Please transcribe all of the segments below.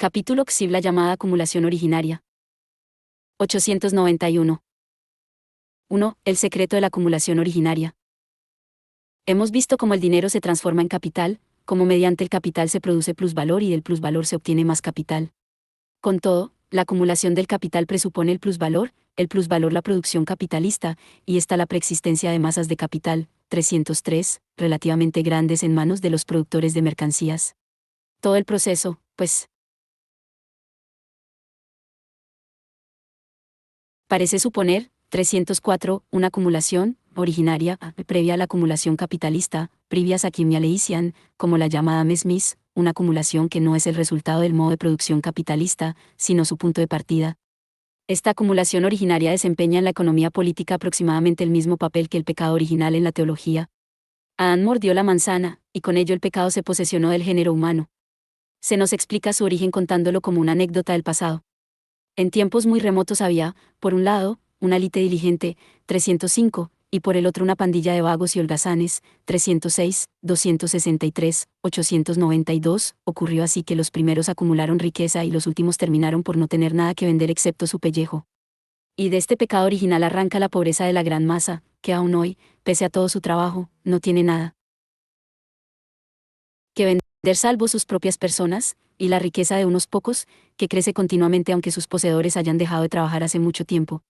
Capítulo XIV. La llamada acumulación originaria. 891. 1. El secreto de la acumulación originaria. Hemos visto cómo el dinero se transforma en capital, cómo mediante el capital se produce plusvalor y del plusvalor se obtiene más capital. Con todo, la acumulación del capital presupone el plusvalor la producción capitalista, y está la preexistencia de masas de capital, 303, relativamente grandes en manos de los productores de mercancías. Todo el proceso, pues, parece suponer, 304, una acumulación originaria, previa a la acumulación capitalista, previas a quimia leician, como la llama Adam Smith, una acumulación que no es el resultado del modo de producción capitalista, sino su punto de partida. Esta acumulación originaria desempeña en la economía política aproximadamente el mismo papel que el pecado original en la teología. Adán mordió la manzana, y con ello el pecado se posesionó del género humano. Se nos explica su origen contándolo como una anécdota del pasado. En tiempos muy remotos había, por un lado, una élite diligente, 305, y por el otro una pandilla de vagos y holgazanes, 306, 263, 892, ocurrió así que los primeros acumularon riqueza y los últimos terminaron por no tener nada que vender excepto su pellejo. Y de este pecado original arranca la pobreza de la gran masa, que aún hoy, pese a todo su trabajo, no tiene nada que vender salvo sus propias personas, y la riqueza de unos pocos, que crece continuamente aunque sus poseedores hayan dejado de trabajar hace mucho tiempo.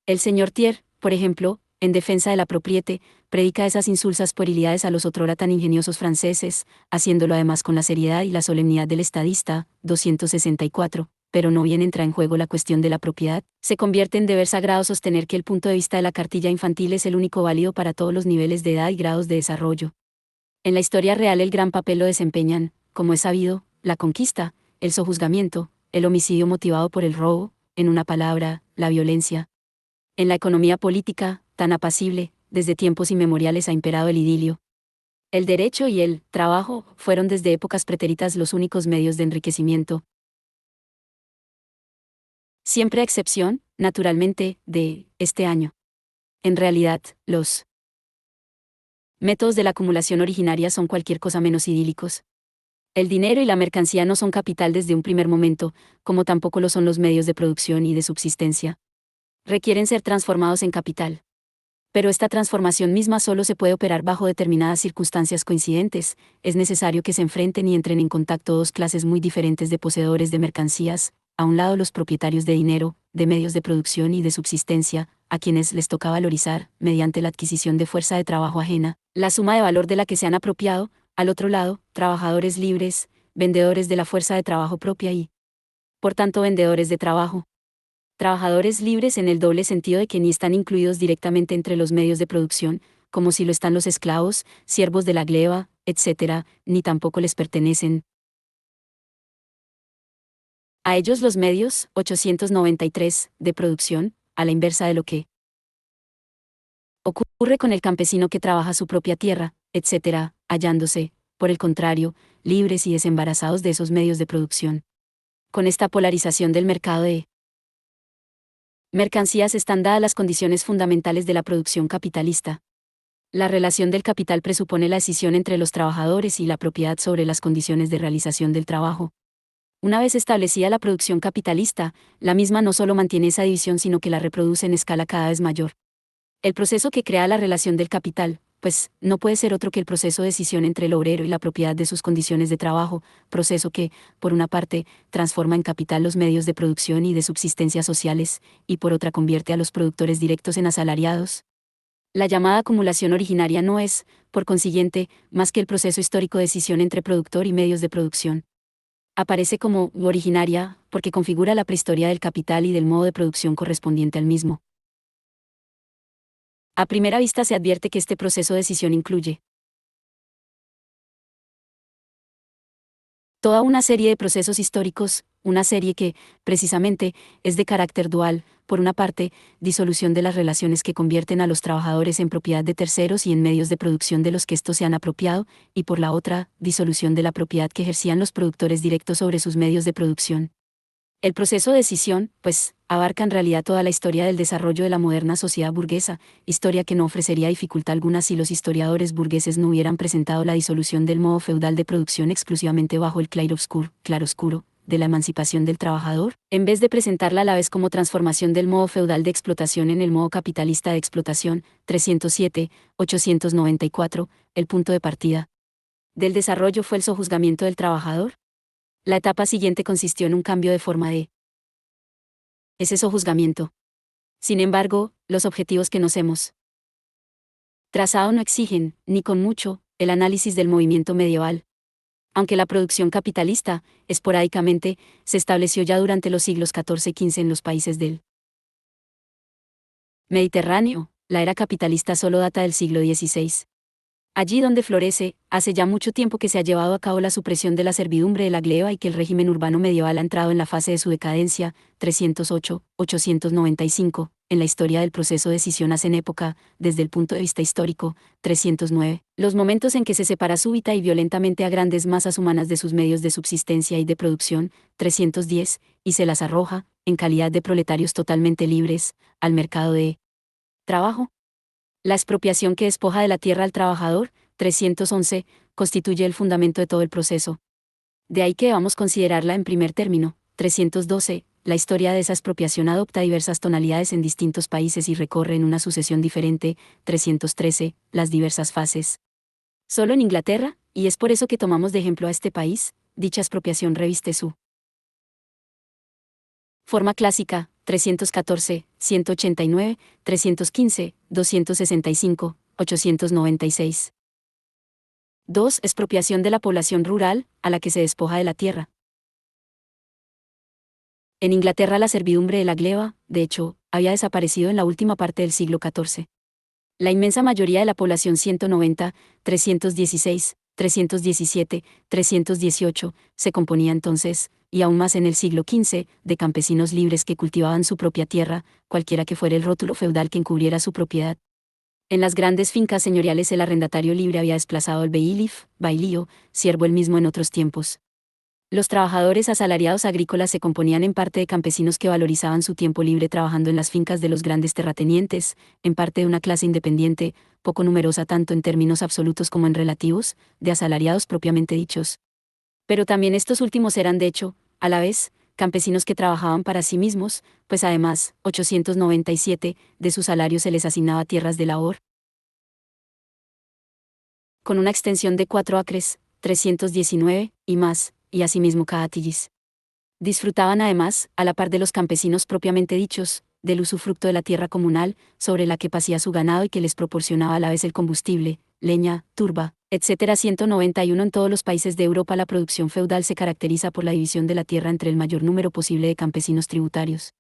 El señor Thiers, por ejemplo, en defensa de la propriété, predica esas insulsas puerilidades a los otrora tan ingeniosos franceses, haciéndolo además con la seriedad y la solemnidad del estadista, 264, pero no bien entra en juego la cuestión de la propiedad, se convierte en deber sagrado sostener que el punto de vista de la cartilla infantil es el único válido para todos los niveles de edad y grados de desarrollo. En la historia real el gran papel lo desempeñan, como es sabido, la conquista, el sojuzgamiento, el homicidio motivado por el robo, en una palabra, la violencia. En la economía política, tan apacible, desde tiempos inmemoriales ha imperado el idilio. El derecho y el trabajo fueron desde épocas pretéritas los únicos medios de enriquecimiento. Siempre a excepción, naturalmente, de este año. En realidad, los métodos de la acumulación originaria son cualquier cosa menos idílicos. El dinero y la mercancía no son capital desde un primer momento, como tampoco lo son los medios de producción y de subsistencia. Requieren ser transformados en capital. Pero esta transformación misma solo se puede operar bajo determinadas circunstancias coincidentes. Es necesario que se enfrenten y entren en contacto dos clases muy diferentes de poseedores de mercancías, a un lado los propietarios de dinero, de medios de producción y de subsistencia, a quienes les toca valorizar, mediante la adquisición de fuerza de trabajo ajena, la suma de valor de la que se han apropiado; al otro lado, trabajadores libres, vendedores de la fuerza de trabajo propia y, por tanto, vendedores de trabajo. Trabajadores libres en el doble sentido de que ni están incluidos directamente entre los medios de producción, como si lo están los esclavos, siervos de la gleba, etc., ni tampoco les pertenecen a ellos los medios, 893, de producción, a la inversa de lo que ocurre con el campesino que trabaja su propia tierra, etc., hallándose, por el contrario, libres y desembarazados de esos medios de producción. Con esta polarización del mercado de mercancías están dadas las condiciones fundamentales de la producción capitalista. La relación del capital presupone la decisión entre los trabajadores y la propiedad sobre las condiciones de realización del trabajo. Una vez establecida la producción capitalista, la misma no solo mantiene esa división sino que la reproduce en escala cada vez mayor. El proceso que crea la relación del capital, pues, no puede ser otro que el proceso de decisión entre el obrero y la propiedad de sus condiciones de trabajo, proceso que, por una parte, transforma en capital los medios de producción y de subsistencia sociales, y por otra convierte a los productores directos en asalariados. La llamada acumulación originaria no es, por consiguiente, más que el proceso histórico de decisión entre productor y medios de producción. Aparece como originaria, porque configura la prehistoria del capital y del modo de producción correspondiente al mismo. A primera vista se advierte que este proceso de decisión incluye toda una serie de procesos históricos, una serie que, precisamente, es de carácter dual: por una parte, disolución de las relaciones que convierten a los trabajadores en propiedad de terceros y en medios de producción de los que estos se han apropiado, y por la otra, disolución de la propiedad que ejercían los productores directos sobre sus medios de producción. El proceso de decisión, pues, abarca en realidad toda la historia del desarrollo de la moderna sociedad burguesa, historia que no ofrecería dificultad alguna si los historiadores burgueses no hubieran presentado la disolución del modo feudal de producción exclusivamente bajo el claroscuro de la emancipación del trabajador, en vez de presentarla a la vez como transformación del modo feudal de explotación en el modo capitalista de explotación, 307, 894, el punto de partida del desarrollo fue el sojuzgamiento del trabajador. La etapa siguiente consistió en un cambio de forma de ese sojuzgamiento. Sin embargo, los objetivos que nos hemos trazado no exigen, ni con mucho, el análisis del movimiento medieval. Aunque la producción capitalista, esporádicamente, se estableció ya durante los siglos XIV y XV en los países del Mediterráneo, la era capitalista solo data del siglo XVI. Allí donde florece, hace ya mucho tiempo que se ha llevado a cabo la supresión de la servidumbre de la gleba y que el régimen urbano medieval ha entrado en la fase de su decadencia, 308, 895, en la historia del proceso de escisión en época, desde el punto de vista histórico, 309, los momentos en que se separa súbita y violentamente a grandes masas humanas de sus medios de subsistencia y de producción, 310, y se las arroja, en calidad de proletarios totalmente libres, al mercado de trabajo. La expropiación que despoja de la tierra al trabajador, 311, constituye el fundamento de todo el proceso. De ahí que debamos considerarla en primer término. 312, la historia de esa expropiación adopta diversas tonalidades en distintos países y recorre en una sucesión diferente. 313, las diversas fases. Solo en Inglaterra, y es por eso que tomamos de ejemplo a este país, dicha expropiación reviste su forma clásica, 314, 189, 315, 265, 896. 2. Expropiación de la población rural, a la que se despoja de la tierra. En Inglaterra la servidumbre de la gleba, de hecho, había desaparecido en la última parte del siglo XIV. La inmensa mayoría de la población 190, 316, 317, 318, se componía entonces, y aún más en el siglo XV, de campesinos libres que cultivaban su propia tierra, cualquiera que fuera el rótulo feudal que encubriera su propiedad. En las grandes fincas señoriales el arrendatario libre había desplazado al bailío, siervo el mismo en otros tiempos. Los trabajadores asalariados agrícolas se componían en parte de campesinos que valorizaban su tiempo libre trabajando en las fincas de los grandes terratenientes, en parte de una clase independiente, poco numerosa tanto en términos absolutos como en relativos, de asalariados propiamente dichos. Pero también estos últimos eran de hecho, a la vez, campesinos que trabajaban para sí mismos, pues además, 897, de su salario se les asignaba tierras de labor, con una extensión de 4 acres, 319, y más, y asimismo cada tillis. Disfrutaban además, a la par de los campesinos propiamente dichos, del usufructo de la tierra comunal, sobre la que pasía su ganado y que les proporcionaba a la vez el combustible, leña, turba, etc. 191. En todos los países de Europa la producción feudal se caracteriza por la división de la tierra entre el mayor número posible de campesinos tributarios.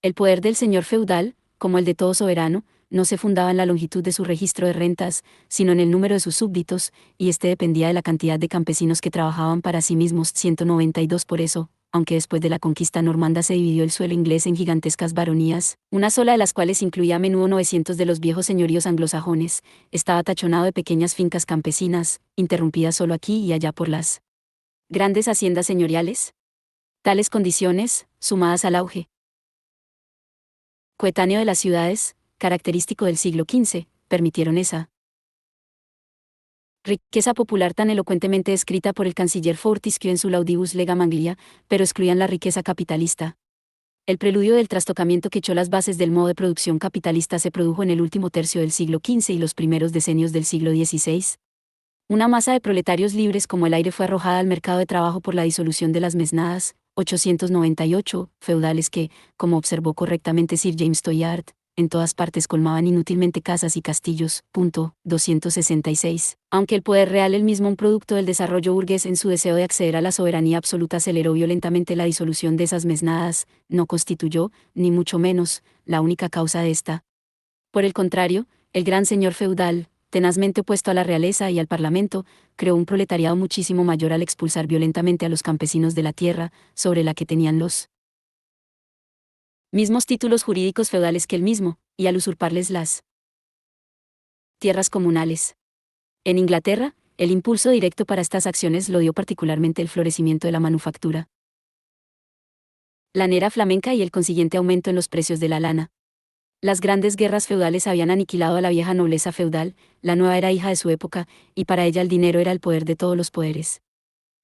El poder del señor feudal, como el de todo soberano, no se fundaba en la longitud de su registro de rentas, sino en el número de sus súbditos, y este dependía de la cantidad de campesinos que trabajaban para sí mismos. 192. Por eso, aunque después de la conquista normanda se dividió el suelo inglés en gigantescas baronías, una sola de las cuales incluía a menudo 900 de los viejos señoríos anglosajones, estaba tachonado de pequeñas fincas campesinas, interrumpidas solo aquí y allá por las grandes haciendas señoriales. Tales condiciones, sumadas al auge coetáneo de las ciudades, característico del siglo XV, permitieron esa riqueza popular tan elocuentemente descrita por el canciller Fortescue en su Laudibus Legam Anglia, pero excluían la riqueza capitalista. El preludio del trastocamiento que echó las bases del modo de producción capitalista se produjo en el último tercio del siglo XV y los primeros decenios del siglo XVI. Una masa de proletarios libres como el aire fue arrojada al mercado de trabajo por la disolución de las mesnadas, 898, feudales que, como observó correctamente Sir James Toyard, en todas partes colmaban inútilmente casas y castillos. 266. Aunque el poder real, el mismo un producto del desarrollo burgués en su deseo de acceder a la soberanía absoluta, aceleró violentamente la disolución de esas mesnadas, no constituyó, ni mucho menos, la única causa de esta. Por el contrario, el gran señor feudal, tenazmente opuesto a la realeza y al parlamento, creó un proletariado muchísimo mayor al expulsar violentamente a los campesinos de la tierra, sobre la que tenían los mismos títulos jurídicos feudales que él mismo, y al usurparles las tierras comunales. En Inglaterra, el impulso directo para estas acciones lo dio particularmente el florecimiento de la manufactura lanera flamenca y el consiguiente aumento en los precios de la lana. Las grandes guerras feudales habían aniquilado a la vieja nobleza feudal, la nueva era hija de su época, y para ella el dinero era el poder de todos los poderes.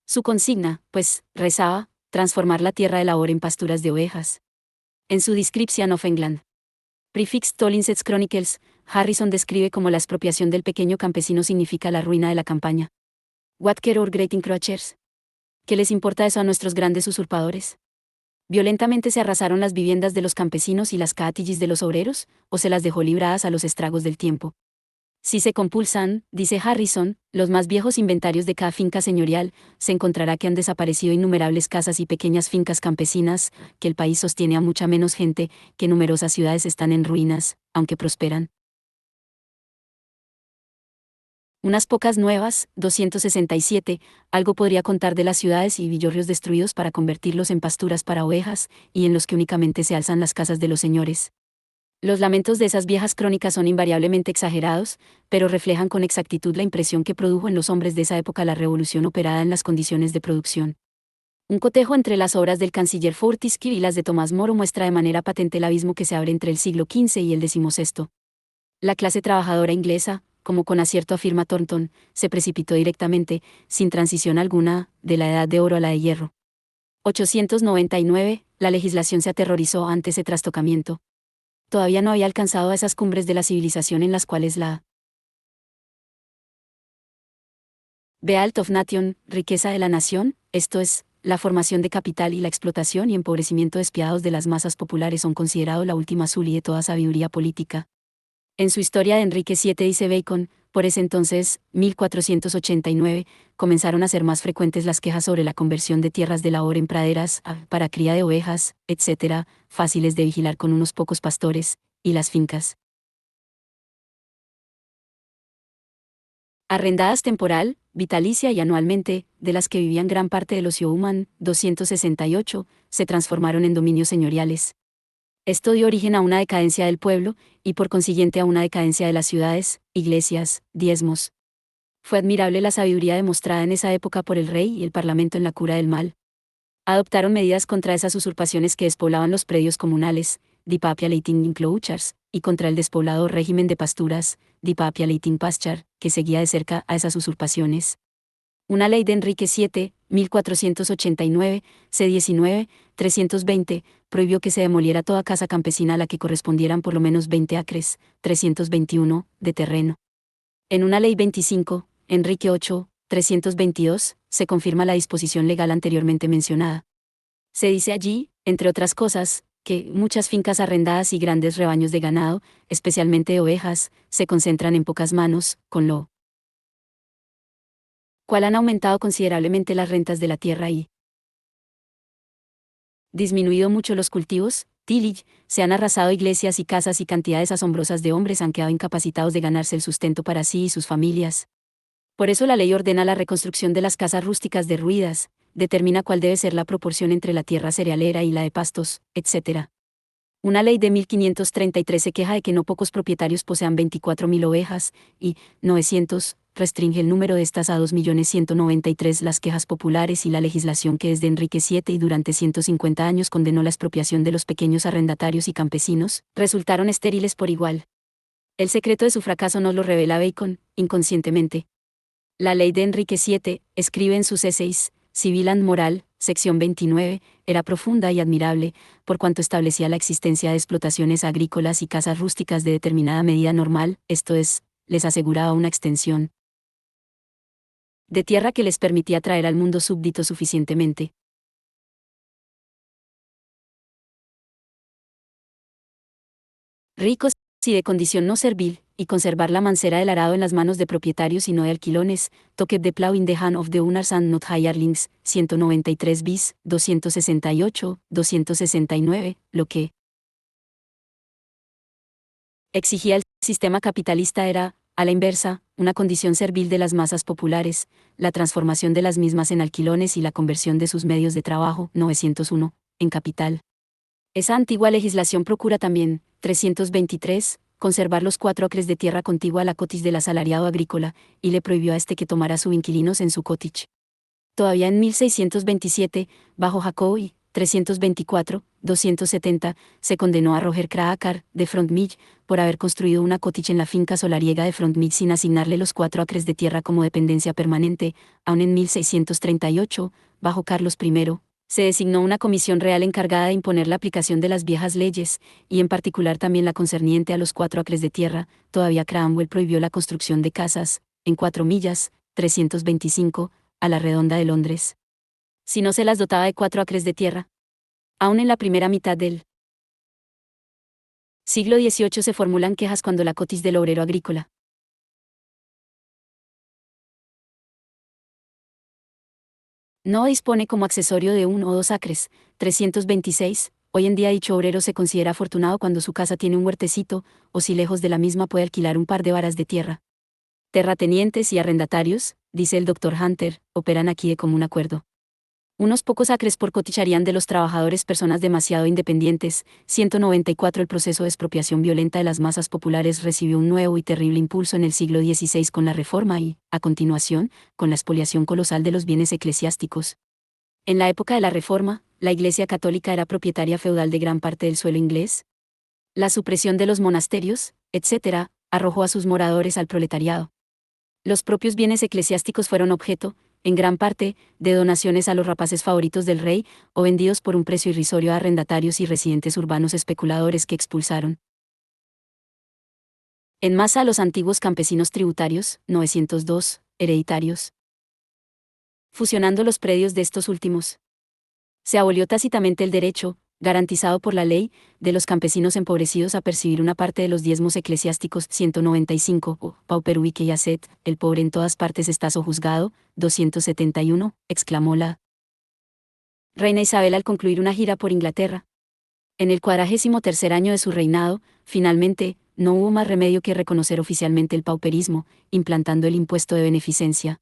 Su consigna, pues, rezaba, transformar la tierra de labor en pasturas de ovejas. En su Description of England, Prefixed to Lincet's Chronicles, Harrison describe cómo la expropiación del pequeño campesino significa la ruina de la campaña. What care our great encroachers? ¿Qué les importa eso a nuestros grandes usurpadores? ¿Violentamente se arrasaron las viviendas de los campesinos y las cottages de los obreros, o se las dejó libradas a los estragos del tiempo? Si se compulsan, dice Harrison, los más viejos inventarios de cada finca señorial, se encontrará que han desaparecido innumerables casas y pequeñas fincas campesinas, que el país sostiene a mucha menos gente, que numerosas ciudades están en ruinas, aunque prosperan. Unas pocas nuevas, 267, algo podría contar de las ciudades y villorrios destruidos para convertirlos en pasturas para ovejas, y en los que únicamente se alzan las casas de los señores. Los lamentos de esas viejas crónicas son invariablemente exagerados, pero reflejan con exactitud la impresión que produjo en los hombres de esa época la revolución operada en las condiciones de producción. Un cotejo entre las obras del canciller Fortescue y las de Tomás Moro muestra de manera patente el abismo que se abre entre el siglo XV y el XVI. La clase trabajadora inglesa, como con acierto afirma Thornton, se precipitó directamente, sin transición alguna, de la edad de oro a la de hierro. 899, la legislación se aterrorizó ante ese trastocamiento. Todavía no había alcanzado a esas cumbres de la civilización en las cuales la Wealth of Nation, riqueza de la nación, esto es, la formación de capital y la explotación y empobrecimiento despiadados de las masas populares son considerado la última suli de toda sabiduría política. En su Historia de Enrique VII dice Bacon, por ese entonces, 1489, comenzaron a ser más frecuentes las quejas sobre la conversión de tierras de labor en praderas, para cría de ovejas, etc., fáciles de vigilar con unos pocos pastores, y las fincas arrendadas temporal, vitalicia y anualmente, de las que vivían gran parte del ocio humano, 268, se transformaron en dominios señoriales. Esto dio origen a una decadencia del pueblo, y por consiguiente a una decadencia de las ciudades, iglesias, diezmos. Fue admirable la sabiduría demostrada en esa época por el rey y el parlamento en la cura del mal. Adoptaron medidas contra esas usurpaciones que despoblaban los predios comunales, depopulating enclosures, y contra el despoblado régimen de pasturas, depopulating pasture, que seguía de cerca a esas usurpaciones. Una ley de Enrique VII, 1489, C19, 320, prohibió que se demoliera toda casa campesina a la que correspondieran por lo menos 20 acres, 321, de terreno. En una ley 25, Enrique VIII, 322, se confirma la disposición legal anteriormente mencionada. Se dice allí, entre otras cosas, que muchas fincas arrendadas y grandes rebaños de ganado, especialmente de ovejas, se concentran en pocas manos, con lo cual han aumentado considerablemente las rentas de la tierra y disminuido mucho los cultivos, tillage, se han arrasado iglesias y casas y cantidades asombrosas de hombres han quedado incapacitados de ganarse el sustento para sí y sus familias. Por eso la ley ordena la reconstrucción de las casas rústicas derruidas, determina cuál debe ser la proporción entre la tierra cerealera y la de pastos, etc. Una ley de 1533 se queja de que no pocos propietarios posean 24.000 ovejas, y 900, restringe el número de estas a 2.193.000. Las quejas populares y la legislación que desde Enrique VII y durante 150 años condenó la expropiación de los pequeños arrendatarios y campesinos, resultaron estériles por igual. El secreto de su fracaso nos lo revela Bacon, inconscientemente. La ley de Enrique VII, escribe en sus essays, Civil and Moral, sección 29, era profunda y admirable, por cuanto establecía la existencia de explotaciones agrícolas y casas rústicas de determinada medida normal, esto es, les aseguraba una extensión de tierra que les permitía traer al mundo súbdito suficientemente ricos y de condición no servil, y conservar la mancera del arado en las manos de propietarios y no de alquilones, toque the plow in the hand of the owners and not hirelings, 193 bis, 268, 269, lo que exigía el sistema capitalista era, a la inversa, una condición servil de las masas populares, la transformación de las mismas en alquilones y la conversión de sus medios de trabajo, 901, en capital. Esa antigua legislación procura también, 323, conservar los 4 acres de tierra contigua a la cotis del asalariado agrícola, y le prohibió a este que tomara subinquilinos en su cottage. Todavía en 1627, bajo Jacobi, 324, 270, se condenó a Roger Cracker, de Frontmilch, por haber construido una cottage en la finca solariega de Frontmilch sin asignarle los 4 acres de tierra como dependencia permanente, aun en 1638, bajo Carlos I, Se designó una comisión real encargada de imponer la aplicación de las viejas leyes, y en particular también la concerniente a los 4 acres de tierra. Todavía Cromwell prohibió la construcción de casas, en 4 millas, 325, a la redonda de Londres, si no se las dotaba de 4 acres de tierra. Aún en la primera mitad del siglo XVIII se formulan quejas cuando la cotis del obrero agrícola no dispone como accesorio de 1 o 2 acres, 326. Hoy en día dicho obrero se considera afortunado cuando su casa tiene un huertecito, o si lejos de la misma puede alquilar un par de varas de tierra. Terratenientes y arrendatarios, dice el Dr. Hunter, operan aquí de común acuerdo. Unos pocos acres por cottage harían de los trabajadores personas demasiado independientes. 194. El proceso de expropiación violenta de las masas populares recibió un nuevo y terrible impulso en el siglo XVI con la Reforma y, a continuación, con la expoliación colosal de los bienes eclesiásticos. En la época de la Reforma, la Iglesia Católica era propietaria feudal de gran parte del suelo inglés. La supresión de los monasterios, etc., arrojó a sus moradores al proletariado. Los propios bienes eclesiásticos fueron objeto, en gran parte, de donaciones a los rapaces favoritos del rey, o vendidos por un precio irrisorio a arrendatarios y residentes urbanos especuladores que expulsaron en masa a los antiguos campesinos tributarios, 902, hereditarios, fusionando los predios de estos últimos. Se abolió tácitamente el derecho, garantizado por la ley, de los campesinos empobrecidos a percibir una parte de los diezmos eclesiásticos. 195, pauperuique y haced, el pobre en todas partes está sojuzgado. 271, exclamó la reina Isabel al concluir una gira por Inglaterra. En el 43º año de su reinado, finalmente, no hubo más remedio que reconocer oficialmente el pauperismo, implantando el impuesto de beneficencia.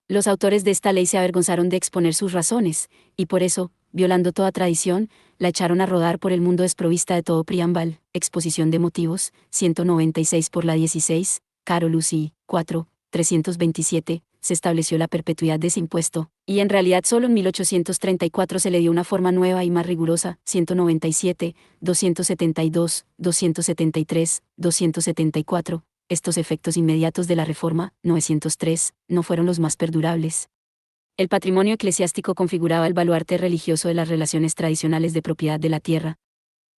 Los autores de esta ley se avergonzaron de exponer sus razones, y por eso, violando toda tradición, la echaron a rodar por el mundo desprovista de todo preámbulo. Exposición de motivos, 196 por la 16, Carolus y 4, 327, se estableció la perpetuidad de ese impuesto, y en realidad solo en 1834 se le dio una forma nueva y más rigurosa. 197, 272, 273, 274. Estos efectos inmediatos de la Reforma, 903, no fueron los más perdurables. El patrimonio eclesiástico configuraba el baluarte religioso de las relaciones tradicionales de propiedad de la tierra.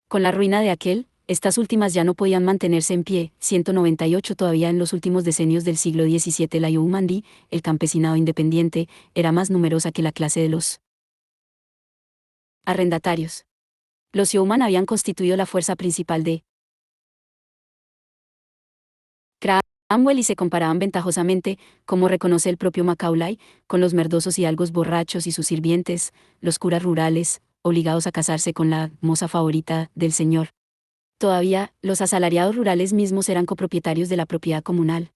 Con la ruina de aquel, estas últimas ya no podían mantenerse en pie. 198. Todavía en los últimos decenios del siglo XVII la yeomanry, el campesinado independiente, era más numerosa que la clase de los arrendatarios. Los yeoman habían constituido la fuerza principal de Cromwell y se comparaban ventajosamente, como reconoce el propio Macaulay, con los merdosos y algos borrachos y sus sirvientes, los curas rurales, obligados a casarse con la moza favorita del señor. Todavía, los asalariados rurales mismos eran copropietarios de la propiedad comunal.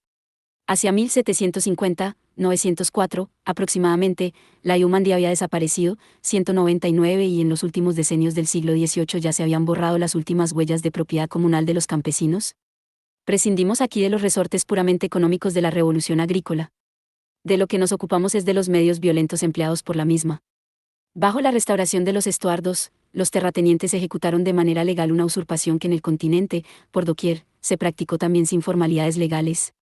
Hacia 1750, 904, aproximadamente, la yeomanry había desaparecido. 199 y en los últimos decenios del siglo XVIII ya se habían borrado las últimas huellas de propiedad comunal de los campesinos. Prescindimos aquí de los resortes puramente económicos de la revolución agrícola. De lo que nos ocupamos es de los medios violentos empleados por la misma. Bajo la restauración de los estuardos, los terratenientes ejecutaron de manera legal una usurpación que en el continente, por doquier, se practicó también sin formalidades legales.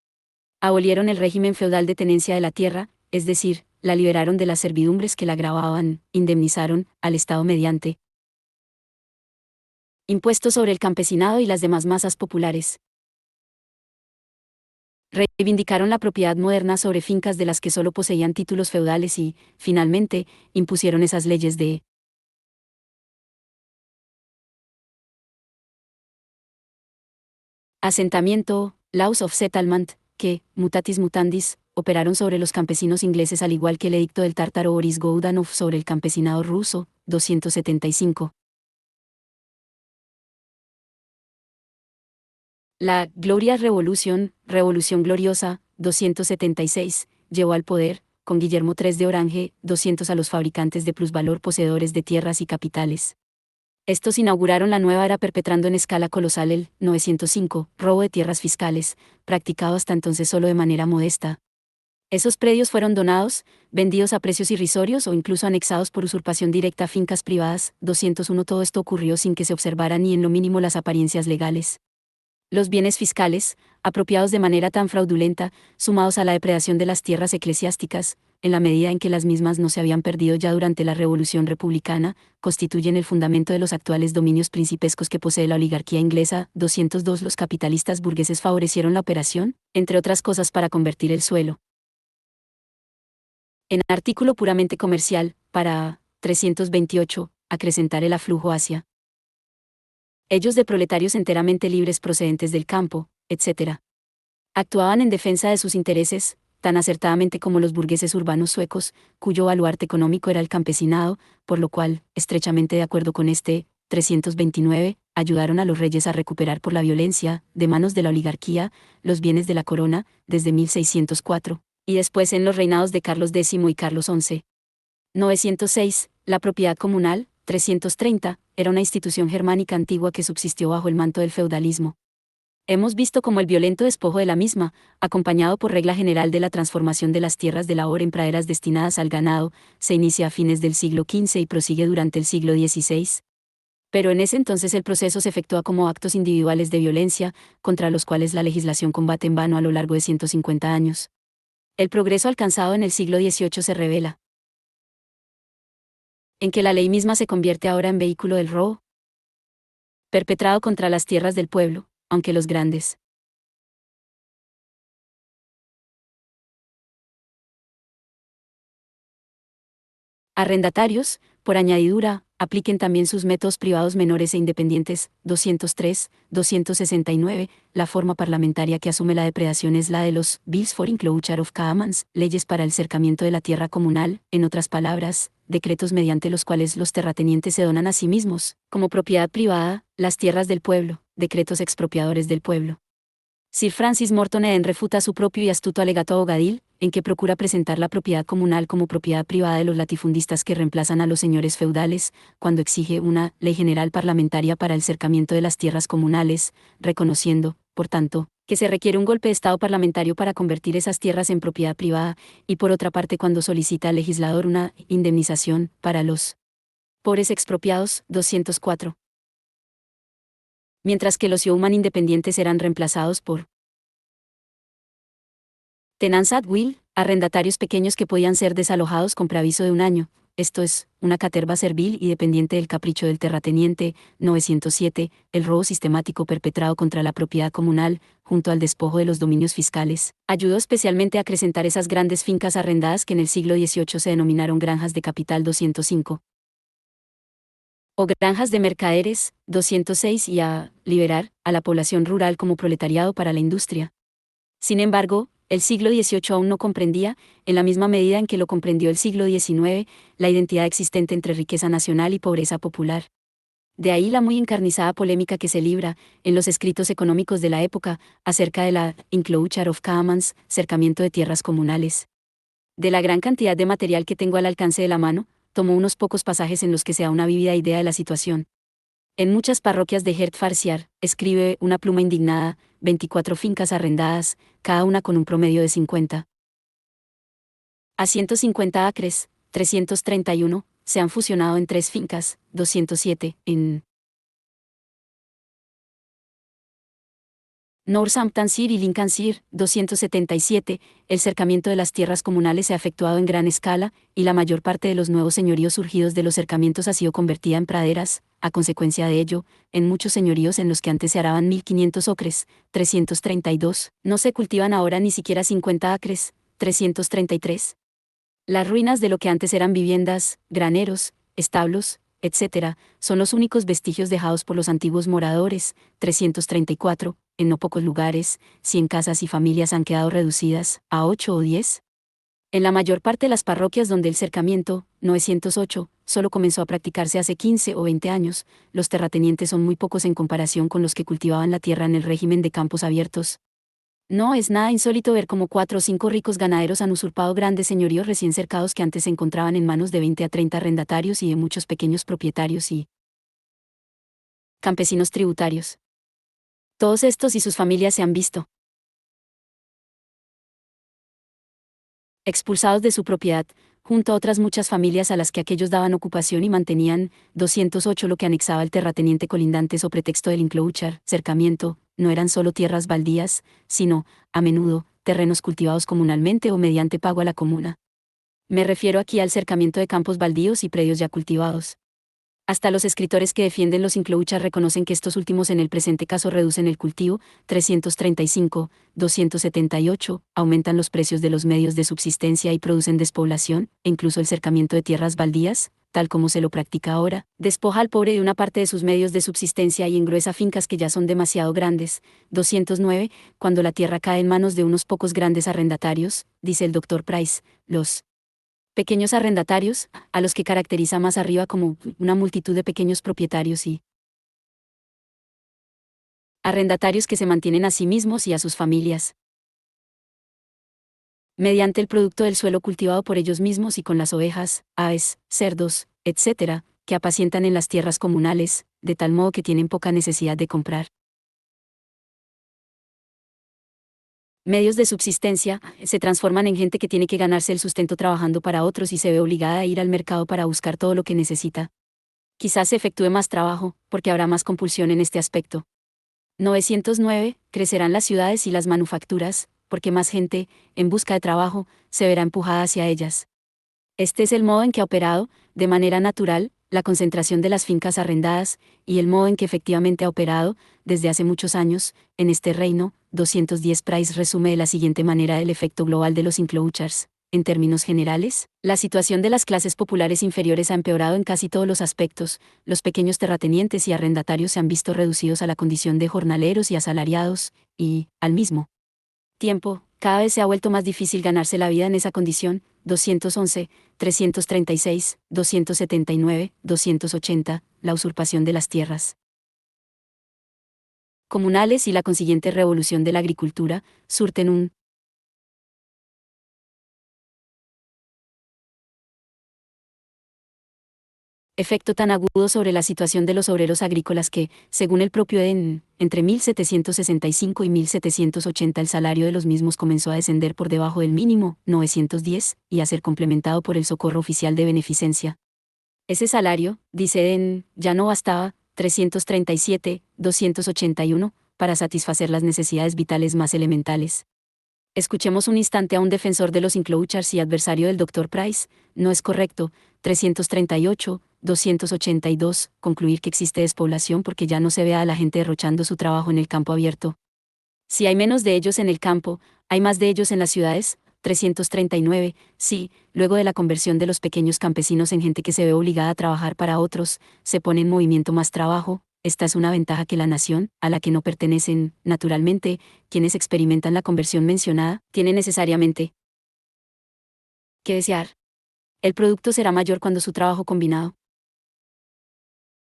Abolieron el régimen feudal de tenencia de la tierra, es decir, la liberaron de las servidumbres que la gravaban, indemnizaron al Estado mediante impuestos sobre el campesinado y las demás masas populares. Reivindicaron la propiedad moderna sobre fincas de las que solo poseían títulos feudales y, finalmente, impusieron esas leyes de asentamiento, Laws of Settlement, que, mutatis mutandis, operaron sobre los campesinos ingleses al igual que el edicto del tártaro Boris Godunov sobre el campesinado ruso. 275. La Glorious Revolution, Revolución Gloriosa, 276, llevó al poder, con Guillermo III de Orange, 200 a los fabricantes de plusvalor poseedores de tierras y capitales. Estos inauguraron la nueva era perpetrando en escala colosal el 905 robo de tierras fiscales, practicado hasta entonces solo de manera modesta. Esos predios fueron donados, vendidos a precios irrisorios o incluso anexados por usurpación directa a fincas privadas. 201. Todo esto ocurrió sin que se observaran ni en lo mínimo las apariencias legales. Los bienes fiscales, apropiados de manera tan fraudulenta, sumados a la depredación de las tierras eclesiásticas, en la medida en que las mismas no se habían perdido ya durante la Revolución Republicana, constituyen el fundamento de los actuales dominios principescos que posee la oligarquía inglesa. 202 Los capitalistas burgueses favorecieron la operación, entre otras cosas para convertir el suelo en artículo puramente comercial, para 328, acrecentar el aflujo hacia ellos de proletarios enteramente libres procedentes del campo, etc. Actuaban en defensa de sus intereses, tan acertadamente como los burgueses urbanos suecos, cuyo baluarte económico era el campesinado, por lo cual, estrechamente de acuerdo con 329, ayudaron a los reyes a recuperar por la violencia, de manos de la oligarquía, los bienes de la corona, desde 1604, y después en los reinados de Carlos X y Carlos XI. 906, la propiedad comunal, 330, era una institución germánica antigua que subsistió bajo el manto del feudalismo. Hemos visto cómo el violento despojo de la misma, acompañado por regla general de la transformación de las tierras de labor en praderas destinadas al ganado, se inicia a fines del siglo XV y prosigue durante el siglo XVI. Pero en ese entonces el proceso se efectúa como actos individuales de violencia, contra los cuales la legislación combate en vano a lo largo de 150 años. El progreso alcanzado en el siglo XVIII se revela en que la ley misma se convierte ahora en vehículo del robo perpetrado contra las tierras del pueblo, aunque los grandes arrendatarios, por añadidura, apliquen también sus métodos privados menores e independientes. 203, 269, la forma parlamentaria que asume la depredación es la de los Bills for Enclosure of Commons, leyes para el cercamiento de la tierra comunal, en otras palabras, decretos mediante los cuales los terratenientes se donan a sí mismos, como propiedad privada, las tierras del pueblo, decretos expropiadores del pueblo. Sir Francis Morton Eden refuta su propio y astuto alegato abogadil, en que procura presentar la propiedad comunal como propiedad privada de los latifundistas que reemplazan a los señores feudales, cuando exige una ley general parlamentaria para el cercamiento de las tierras comunales, reconociendo, por tanto, que se requiere un golpe de Estado parlamentario para convertir esas tierras en propiedad privada, y por otra parte cuando solicita al legislador una indemnización para los pobres expropiados. 204. Mientras que los yeoman independientes eran reemplazados por tenants at will, arrendatarios pequeños que podían ser desalojados con preaviso de un año, esto es, una caterva servil y dependiente del capricho del terrateniente. 907, el robo sistemático perpetrado contra la propiedad comunal, junto al despojo de los dominios fiscales, ayudó especialmente a acrecentar esas grandes fincas arrendadas que en el siglo XVIII se denominaron granjas de capital. 205. O granjas de mercaderes. 206 y a liberar a la población rural como proletariado para la industria. Sin embargo, el siglo XVIII aún no comprendía, en la misma medida en que lo comprendió el siglo XIX, la identidad existente entre riqueza nacional y pobreza popular. De ahí la muy encarnizada polémica que se libra, en los escritos económicos de la época, acerca de la enclosure of commons, cercamiento de tierras comunales. De la gran cantidad de material que tengo al alcance de la mano, tomo unos pocos pasajes en los que se da una vívida idea de la situación. En muchas parroquias de Hertfordshire, escribe una pluma indignada, 24 fincas arrendadas, cada una con un promedio de 50 a 150 acres. 331, se han fusionado en 3 fincas. 207, en Northamptonshire y Lincolnshire. 277, el cercamiento de las tierras comunales se ha efectuado en gran escala, y la mayor parte de los nuevos señoríos surgidos de los cercamientos ha sido convertida en praderas. A consecuencia de ello, en muchos señoríos en los que antes se araban 1500 ocres, 332, no se cultivan ahora ni siquiera 50 acres, 333. Las ruinas de lo que antes eran viviendas, graneros, establos, etc., son los únicos vestigios dejados por los antiguos moradores. 334, en no pocos lugares, 100 casas y familias han quedado reducidas a 8 o 10. En la mayor parte de las parroquias donde el cercamiento, 908, solo comenzó a practicarse hace 15 o 20 años, los terratenientes son muy pocos en comparación con los que cultivaban la tierra en el régimen de campos abiertos. No es nada insólito ver cómo 4 o 5 ricos ganaderos han usurpado grandes señoríos recién cercados que antes se encontraban en manos de 20 a 30 arrendatarios y de muchos pequeños propietarios y campesinos tributarios. Todos estos y sus familias se han visto expulsados de su propiedad, junto a otras muchas familias a las que aquellos daban ocupación y mantenían. 208 lo que anexaba el terrateniente colindante o pretexto del enclosure, cercamiento, no eran solo tierras baldías, sino, a menudo, terrenos cultivados comunalmente o mediante pago a la comuna. Me refiero aquí al cercamiento de campos baldíos y predios ya cultivados. Hasta los escritores que defienden los inclouchas reconocen que estos últimos en el presente caso reducen el cultivo, 335, 278, aumentan los precios de los medios de subsistencia y producen despoblación, e incluso el cercamiento de tierras baldías, tal como se lo practica ahora, despoja al pobre de una parte de sus medios de subsistencia y engruesa fincas que ya son demasiado grandes, 209, cuando la tierra cae en manos de unos pocos grandes arrendatarios, dice el Dr. Price, los pequeños arrendatarios, a los que caracteriza más arriba como una multitud de pequeños propietarios y arrendatarios que se mantienen a sí mismos y a sus familias, mediante el producto del suelo cultivado por ellos mismos y con las ovejas, aves, cerdos, etc., que apacientan en las tierras comunales, de tal modo que tienen poca necesidad de comprar medios de subsistencia, se transforman en gente que tiene que ganarse el sustento trabajando para otros y se ve obligada a ir al mercado para buscar todo lo que necesita. Quizás se efectúe más trabajo, porque habrá más compulsión en este aspecto. 909. Crecerán las ciudades y las manufacturas, porque más gente, en busca de trabajo, se verá empujada hacia ellas. Este es el modo en que ha operado, de manera natural, la concentración de las fincas arrendadas, y el modo en que efectivamente ha operado, desde hace muchos años, en este reino. 210. Price resume de la siguiente manera el efecto global de los enclosures. En términos generales, la situación de las clases populares inferiores ha empeorado en casi todos los aspectos. Los pequeños terratenientes y arrendatarios se han visto reducidos a la condición de jornaleros y asalariados, y, al mismo tiempo, cada vez se ha vuelto más difícil ganarse la vida en esa condición. 211, 336, 279, 280, la usurpación de las tierras comunales y la consiguiente revolución de la agricultura, surten un efecto tan agudo sobre la situación de los obreros agrícolas que, según el propio Eden, entre 1765 y 1780 el salario de los mismos comenzó a descender por debajo del mínimo, 910, y a ser complementado por el socorro oficial de beneficencia. Ese salario, dice Eden, ya no bastaba, 337, 281, para satisfacer las necesidades vitales más elementales. Escuchemos un instante a un defensor de los enclosures y adversario del Dr. Price. No es correcto, 338, 282, concluir que existe despoblación porque ya no se ve a la gente derrochando su trabajo en el campo abierto. Si hay menos de ellos en el campo, hay más de ellos en las ciudades. 339, sí, luego de la conversión de los pequeños campesinos en gente que se ve obligada a trabajar para otros, se pone en movimiento más trabajo. Esta es una ventaja que la nación, a la que no pertenecen, naturalmente, quienes experimentan la conversión mencionada, tiene necesariamente que desear. El producto será mayor cuando su trabajo combinado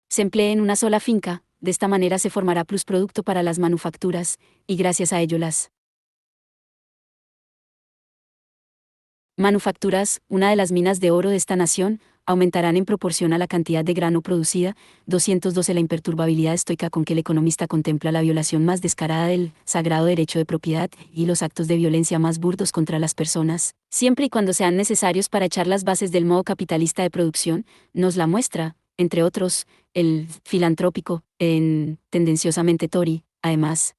se emplee en una sola finca. De esta manera se formará plusproducto para las manufacturas, y gracias a ello las manufacturas, una de las minas de oro de esta nación, aumentarán en proporción a la cantidad de grano producida. 212. La imperturbabilidad estoica con que el economista contempla la violación más descarada del sagrado derecho de propiedad y los actos de violencia más burdos contra las personas, siempre y cuando sean necesarios para echar las bases del modo capitalista de producción, nos la muestra, entre otros, el filantrópico, en tendenciosamente Tory, además.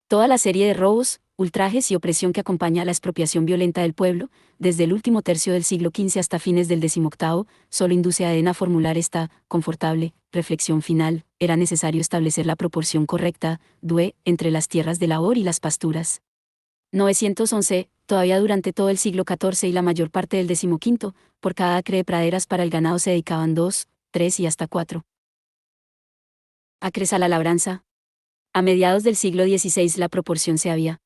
Toda la serie de robos, ultrajes y opresión que acompaña a la expropiación violenta del pueblo, desde el último tercio del siglo XV hasta fines del XVIII, solo induce a Eden a formular esta confortable reflexión final: era necesario establecer la proporción correcta, entre las tierras de labor y las pasturas. 911, todavía durante todo el siglo XIV y la mayor parte del XV, por cada acre de praderas para el ganado se dedicaban 2, 3 y hasta 4 acres a la labranza. A mediados del siglo XVI la proporción se había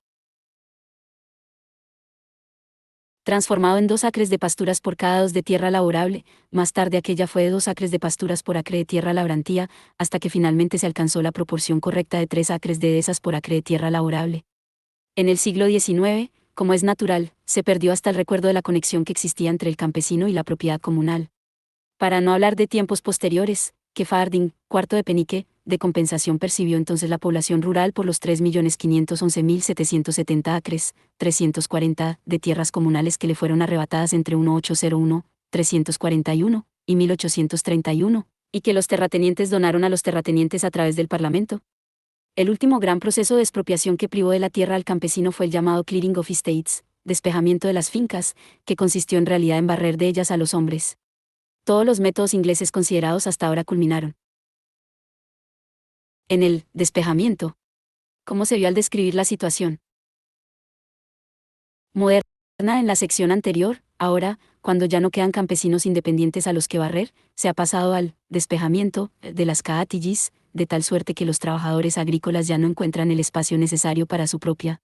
transformado en 2 acres de pasturas por cada 2 de tierra laborable. Más tarde aquella fue de 2 acres de pasturas por acre de tierra labrantía, hasta que finalmente se alcanzó la proporción correcta de 3 acres de dehesas por acre de tierra laborable. En el siglo XIX, como es natural, se perdió hasta el recuerdo de la conexión que existía entre el campesino y la propiedad comunal. Para no hablar de tiempos posteriores, que farding, cuarto de penique, de compensación percibió entonces la población rural por los 3.511.770 acres, 340, de tierras comunales que le fueron arrebatadas entre 1801, 341, y 1831, y que los terratenientes donaron a los terratenientes a través del Parlamento. El último gran proceso de expropiación que privó de la tierra al campesino fue el llamado Clearing of Estates, despejamiento de las fincas, que consistió en realidad en barrer de ellas a los hombres. Todos los métodos ingleses considerados hasta ahora culminaron en el despejamiento. ¿Cómo se vio al describir la situación moderna en la sección anterior? Ahora, cuando ya no quedan campesinos independientes a los que barrer, se ha pasado al despejamiento de las caatillis, de tal suerte que los trabajadores agrícolas ya no encuentran el espacio necesario para su propia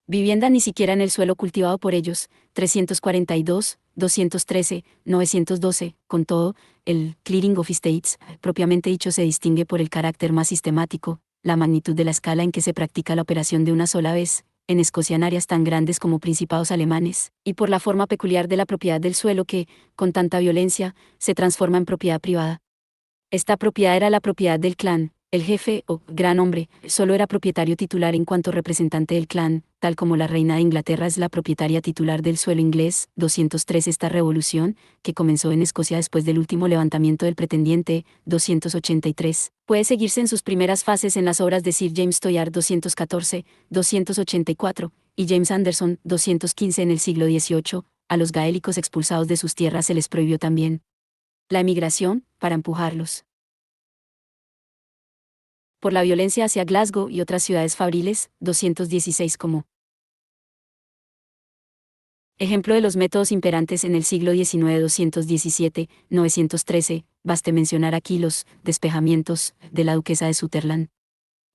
vivienda ni siquiera en el suelo cultivado por ellos. 342, 213, 912, con todo, el Clearing of Estates, propiamente dicho, se distingue por el carácter más sistemático, la magnitud de la escala en que se practica la operación de una sola vez, en Escocia en áreas tan grandes como principados alemanes, y por la forma peculiar de la propiedad del suelo que, con tanta violencia, se transforma en propiedad privada. Esta propiedad era la propiedad del clan. El jefe, o gran hombre, solo era propietario titular en cuanto representante del clan, tal como la reina de Inglaterra es la propietaria titular del suelo inglés. 203. Esta revolución, que comenzó en Escocia después del último levantamiento del pretendiente, 283, puede seguirse en sus primeras fases en las obras de Sir James Toyard 214, 284, y James Anderson 215 en el siglo XVIII. A los gaélicos expulsados de sus tierras se les prohibió también la emigración, para empujarlos por la violencia hacia Glasgow y otras ciudades fabriles. 216 como ejemplo de los métodos imperantes en el siglo XIX. 217, 913, baste mencionar aquí los despejamientos de la duquesa de Sutherland.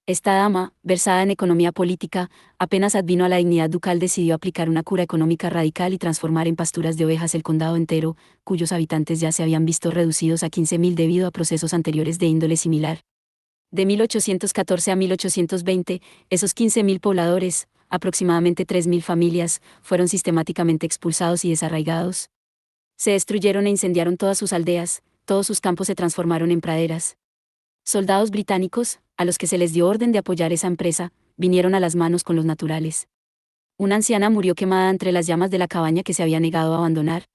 Esta dama, versada en economía política, apenas advino a la dignidad ducal decidió aplicar una cura económica radical y transformar en pasturas de ovejas el condado entero, cuyos habitantes ya se habían visto reducidos a 15.000 debido a procesos anteriores de índole similar. De 1814 a 1820, esos 15.000 pobladores, aproximadamente 3.000 familias, fueron sistemáticamente expulsados y desarraigados. Se destruyeron e incendiaron todas sus aldeas, todos sus campos se transformaron en praderas. Soldados británicos, a los que se les dio orden de apoyar esa empresa, vinieron a las manos con los naturales. Una anciana murió quemada entre las llamas de la cabaña que se había negado a abandonar.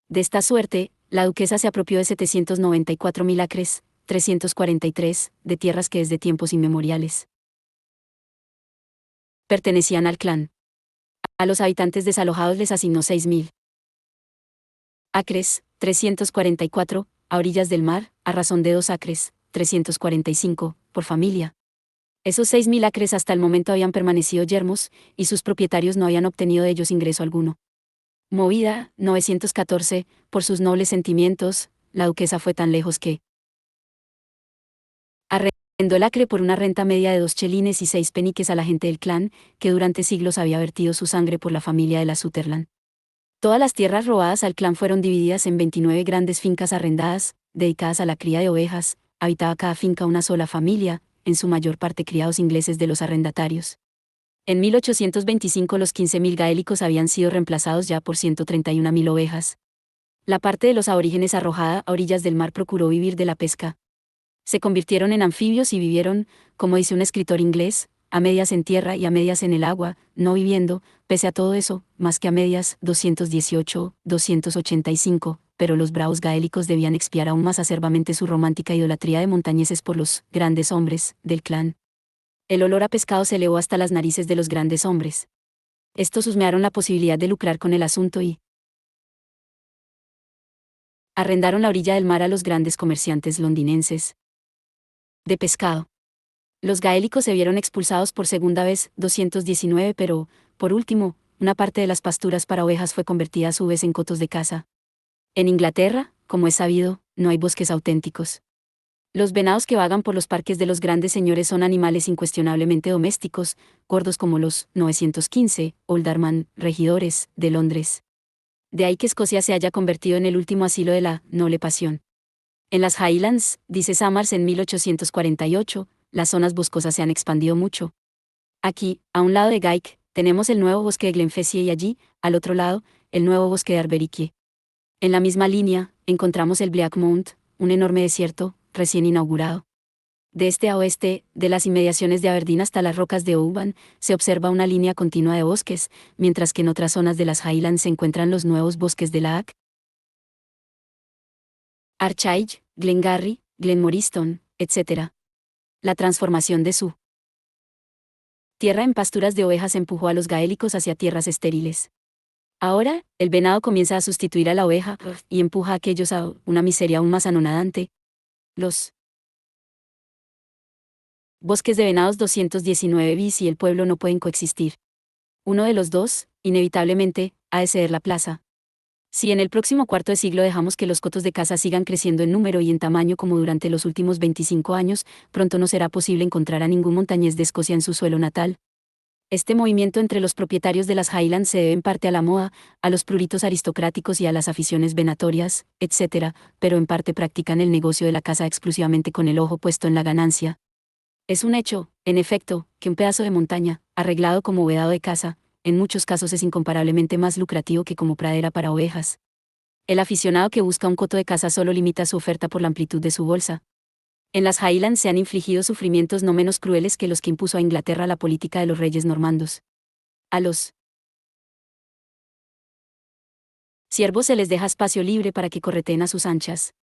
De esta suerte, la duquesa se apropió de 794.000 acres, 343, de tierras que desde tiempos inmemoriales pertenecían al clan. A los habitantes desalojados les asignó 6.000 acres, 344, a orillas del mar, a razón de 2 acres, 345, por familia. Esos 6.000 acres hasta el momento habían permanecido yermos, y sus propietarios no habían obtenido de ellos ingreso alguno. Movida, 914, por sus nobles sentimientos, la duquesa fue tan lejos que arrendó el acre por una renta media de 2 chelines y 6 peniques a la gente del clan, que durante siglos había vertido su sangre por la familia de la Sutherland. Todas las tierras robadas al clan fueron divididas en 29 grandes fincas arrendadas, dedicadas a la cría de ovejas. Habitaba cada finca una sola familia, en su mayor parte criados ingleses de los arrendatarios. En 1825 los 15.000 gaélicos habían sido reemplazados ya por 131.000 ovejas. La parte de los aborígenes arrojada a orillas del mar procuró vivir de la pesca. Se convirtieron en anfibios y vivieron, como dice un escritor inglés, a medias en tierra y a medias en el agua, no viviendo, pese a todo eso, más que a medias. 218, 285, pero los bravos gaélicos debían expiar aún más acerbamente su romántica idolatría de montañeses por los grandes hombres del clan. El olor a pescado se elevó hasta las narices de los grandes hombres. Estos husmearon la posibilidad de lucrar con el asunto y arrendaron la orilla del mar a los grandes comerciantes londinenses de pescado. Los gaélicos se vieron expulsados por segunda vez. 219, pero, por último, una parte de las pasturas para ovejas fue convertida a su vez en cotos de caza. En Inglaterra, como es sabido, no hay bosques auténticos. Los venados que vagan por los parques de los grandes señores son animales incuestionablemente domésticos, gordos como los 915, Olderman, regidores, de Londres. De ahí que Escocia se haya convertido en el último asilo de la noble pasión. En las Highlands, dice Samars en 1848, las zonas boscosas se han expandido mucho. Aquí, a un lado de Gaik, tenemos el nuevo bosque de Glenfessie y allí, al otro lado, el nuevo bosque de Arberikie. En la misma línea, encontramos el Blackmount, un enorme desierto, recién inaugurado. De este a oeste, de las inmediaciones de Aberdeen hasta las rocas de Oban, se observa una línea continua de bosques, mientras que en otras zonas de las Highlands se encuentran los nuevos bosques de la Archaig, Glengarry, Glenmoriston, etc. La transformación de su tierra en pasturas de ovejas empujó a los gaélicos hacia tierras estériles. Ahora, el venado comienza a sustituir a la oveja y empuja a aquellos a una miseria aún más anonadante. Los bosques de venados 219 bis y el pueblo no pueden coexistir. Uno de los dos, inevitablemente, ha de ceder la plaza. Si en el próximo cuarto de siglo dejamos que los cotos de caza sigan creciendo en número y en tamaño como durante los últimos 25 años, pronto no será posible encontrar a ningún montañés de Escocia en su suelo natal. Este movimiento entre los propietarios de las Highlands se debe en parte a la moda, a los pruritos aristocráticos y a las aficiones venatorias, etc., pero en parte practican el negocio de la caza exclusivamente con el ojo puesto en la ganancia. Es un hecho, en efecto, que un pedazo de montaña, arreglado como vedado de caza, en muchos casos es incomparablemente más lucrativo que como pradera para ovejas. El aficionado que busca un coto de caza solo limita su oferta por la amplitud de su bolsa. En las Highlands se han infligido sufrimientos no menos crueles que los que impuso a Inglaterra la política de los reyes normandos. A los siervos se les deja espacio libre para que correteen a sus anchas,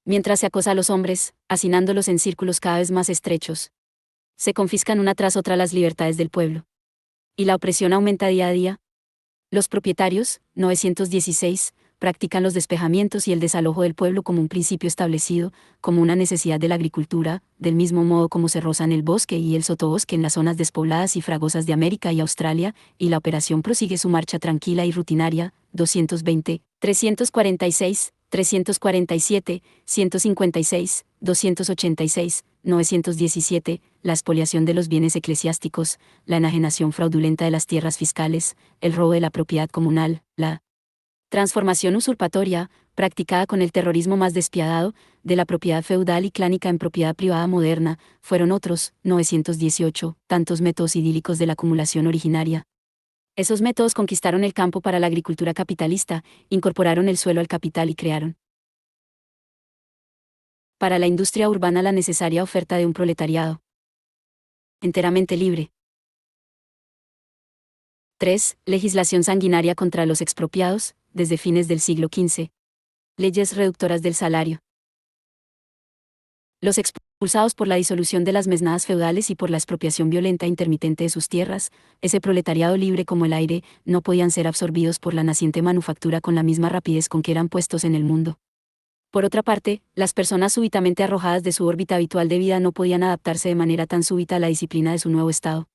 mientras se acosa a los hombres, hacinándolos en círculos cada vez más estrechos. Se confiscan una tras otra las libertades del pueblo. Y la opresión aumenta día a día. Los propietarios, 916, practican los despejamientos y el desalojo del pueblo como un principio establecido, como una necesidad de la agricultura, del mismo modo como se rozan el bosque y el sotobosque en las zonas despobladas y fragosas de América y Australia, y la operación prosigue su marcha tranquila y rutinaria, 220, 346, 347, 156, 286, 917, la expoliación de los bienes eclesiásticos, la enajenación fraudulenta de las tierras fiscales, el robo de la propiedad comunal, la transformación usurpatoria, practicada con el terrorismo más despiadado, de la propiedad feudal y clánica en propiedad privada moderna, fueron otros, 918, tantos métodos idílicos de la acumulación originaria. Esos métodos conquistaron el campo para la agricultura capitalista, incorporaron el suelo al capital y crearon para la industria urbana la necesaria oferta de un proletariado enteramente libre. 3. Legislación sanguinaria contra los expropiados, desde fines del siglo XV. Leyes reductoras del salario. Los expulsados por la disolución de las mesnadas feudales y por la expropiación violenta e intermitente de sus tierras, ese proletariado libre como el aire, no podían ser absorbidos por la naciente manufactura con la misma rapidez con que eran puestos en el mundo. Por otra parte, las personas súbitamente arrojadas de su órbita habitual de vida no podían adaptarse de manera tan súbita a la disciplina de su nuevo estado.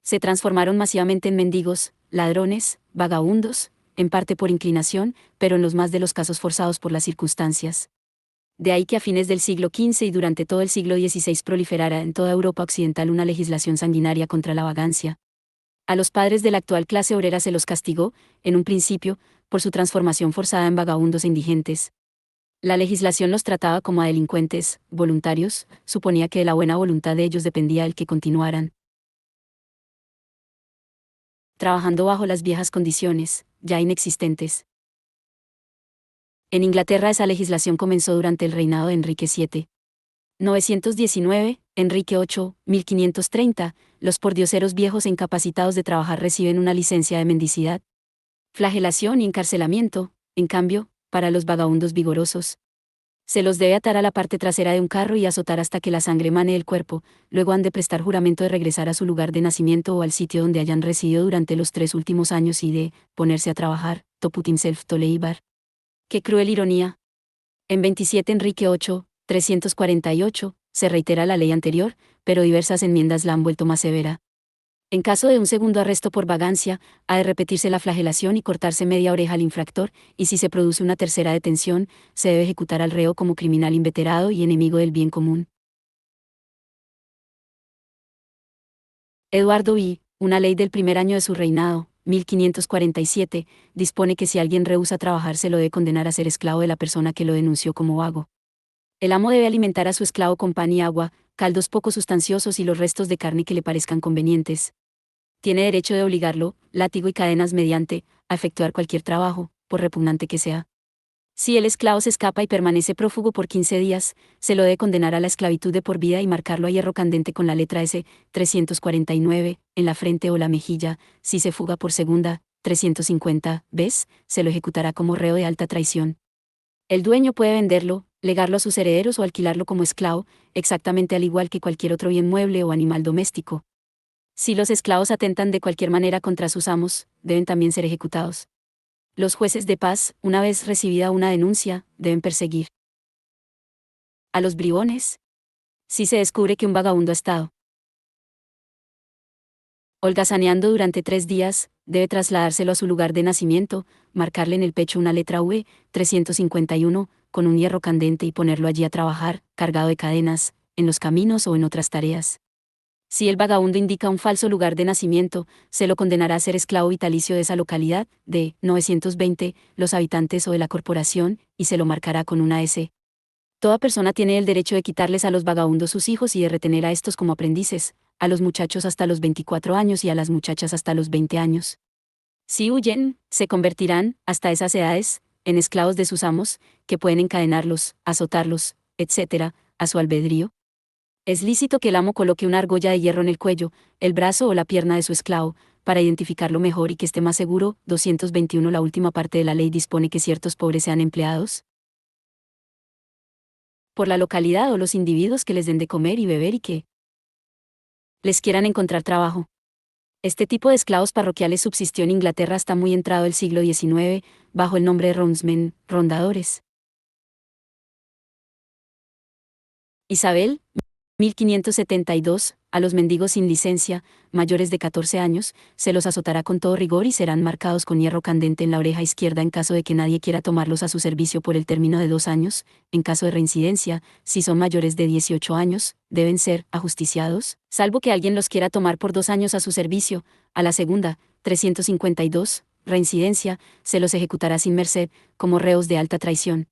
Se transformaron masivamente en mendigos, ladrones, vagabundos, en parte por inclinación, pero en los más de los casos forzados por las circunstancias. De ahí que a fines del siglo XV y durante todo el siglo XVI proliferara en toda Europa occidental una legislación sanguinaria contra la vagancia. A los padres de la actual clase obrera se los castigó, en un principio, por su transformación forzada en vagabundos e indigentes. La legislación los trataba como a delincuentes, voluntarios, suponía que de la buena voluntad de ellos dependía el que continuaran trabajando bajo las viejas condiciones, ya inexistentes. En Inglaterra esa legislación comenzó durante el reinado de Enrique VII. 919, Enrique VIII, 1530, los pordioseros viejos e incapacitados de trabajar reciben una licencia de mendicidad. Flagelación y encarcelamiento, en cambio, para los vagabundos vigorosos. Se los debe atar a la parte trasera de un carro y azotar hasta que la sangre mane del cuerpo, luego han de prestar juramento de regresar a su lugar de nacimiento o al sitio donde hayan residido durante los 3 últimos años y de ponerse a trabajar, to put himself to labor. ¡Qué cruel ironía! En 27 Enrique VIII, 348, se reitera la ley anterior, pero diversas enmiendas la han vuelto más severa. En caso de un segundo arresto por vagancia, ha de repetirse la flagelación y cortarse media oreja al infractor, y si se produce una tercera detención, se debe ejecutar al reo como criminal inveterado y enemigo del bien común. Eduardo I, una ley del primer año de su reinado, 1547, dispone que si alguien rehúsa trabajar se lo debe condenar a ser esclavo de la persona que lo denunció como vago. El amo debe alimentar a su esclavo con pan y agua, caldos poco sustanciosos y los restos de carne que le parezcan convenientes. Tiene derecho de obligarlo, látigo y cadenas mediante, a efectuar cualquier trabajo, por repugnante que sea. Si el esclavo se escapa y permanece prófugo por 15 días, se lo debe condenar a la esclavitud de por vida y marcarlo a hierro candente con la letra S, 349, en la frente o la mejilla. Si se fuga por segunda, 350, ¿ves?, se lo ejecutará como reo de alta traición. El dueño puede venderlo, legarlo a sus herederos o alquilarlo como esclavo, exactamente al igual que cualquier otro bien mueble o animal doméstico. Si los esclavos atentan de cualquier manera contra sus amos, deben también ser ejecutados. Los jueces de paz, una vez recibida una denuncia, deben perseguir a los bribones. Si se descubre que un vagabundo ha estado holgazaneando durante 3 días, debe trasladárselo a su lugar de nacimiento, marcarle en el pecho una letra V, 351, con un hierro candente y ponerlo allí a trabajar, cargado de cadenas, en los caminos o en otras tareas. Si el vagabundo indica un falso lugar de nacimiento, se lo condenará a ser esclavo vitalicio de esa localidad, de 920, los habitantes o de la corporación, y se lo marcará con una S. Toda persona tiene el derecho de quitarles a los vagabundos sus hijos y de retener a estos como aprendices, a los muchachos hasta los 24 años y a las muchachas hasta los 20 años. Si huyen, se convertirán, hasta esas edades, en esclavos de sus amos, que pueden encadenarlos, azotarlos, etc., a su albedrío. Es lícito que el amo coloque una argolla de hierro en el cuello, el brazo o la pierna de su esclavo, para identificarlo mejor y que esté más seguro. 221. La última parte de la ley dispone que ciertos pobres sean empleados por la localidad o los individuos que les den de comer y beber y que les quieran encontrar trabajo. Este tipo de esclavos parroquiales subsistió en Inglaterra hasta muy entrado el siglo XIX, bajo el nombre de roundsmen, rondadores. Isabel, 1572, a los mendigos sin licencia, mayores de 14 años, se los azotará con todo rigor y serán marcados con hierro candente en la oreja izquierda en caso de que nadie quiera tomarlos a su servicio por el término de 2 años. En caso de reincidencia, si son mayores de 18 años, deben ser ajusticiados, salvo que alguien los quiera tomar por 2 años a su servicio. A la segunda, 352, reincidencia, se los ejecutará sin merced, como reos de alta traición.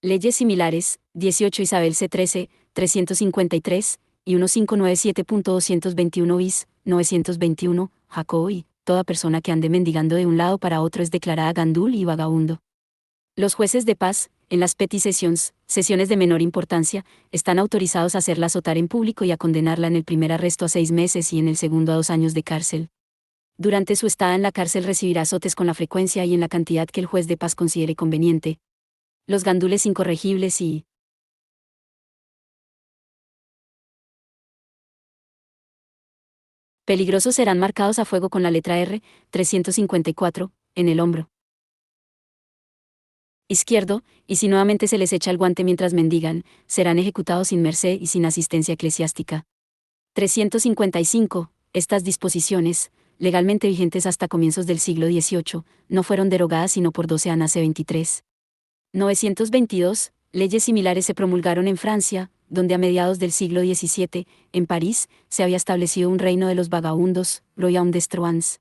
Leyes similares, 18 Isabel C. 13, 353, y 1597.221 bis, 921, Jacobi, toda persona que ande mendigando de un lado para otro es declarada gandul y vagabundo. Los jueces de paz, en las petty sessions, sesiones de menor importancia, están autorizados a hacerla azotar en público y a condenarla en el primer arresto a 6 meses y en el segundo a 2 años de cárcel. Durante su estada en la cárcel recibirá azotes con la frecuencia y en la cantidad que el juez de paz considere conveniente. Los gandules incorregibles y peligrosos serán marcados a fuego con la letra R, 354, en el hombro izquierdo, y si nuevamente se les echa el guante mientras mendigan, serán ejecutados sin merced y sin asistencia eclesiástica. 355. Estas disposiciones, legalmente vigentes hasta comienzos del siglo XVIII, no fueron derogadas sino por 12 Ana C. 23. 922. Leyes similares se promulgaron en Francia, donde a mediados del siglo XVII, en París, se había establecido un reino de los vagabundos, Royaume des Truands.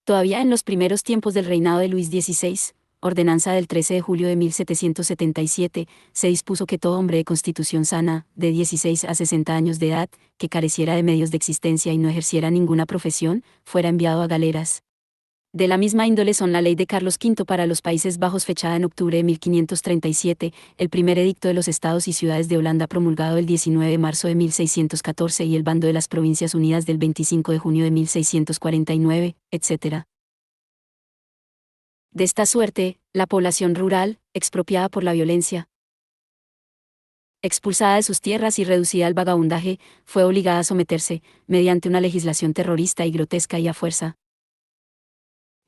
Todavía en los primeros tiempos del reinado de Luis XVI, ordenanza del 13 de julio de 1777, se dispuso que todo hombre de constitución sana, de 16 a 60 años de edad, que careciera de medios de existencia y no ejerciera ninguna profesión, fuera enviado a galeras. De la misma índole son la ley de Carlos V para los Países Bajos fechada en octubre de 1537, el primer edicto de los estados y ciudades de Holanda promulgado el 19 de marzo de 1614 y el bando de las Provincias Unidas del 25 de junio de 1649, etc. De esta suerte, la población rural, expropiada por la violencia, expulsada de sus tierras y reducida al vagabundaje, fue obligada a someterse, mediante una legislación terrorista y grotesca y a fuerza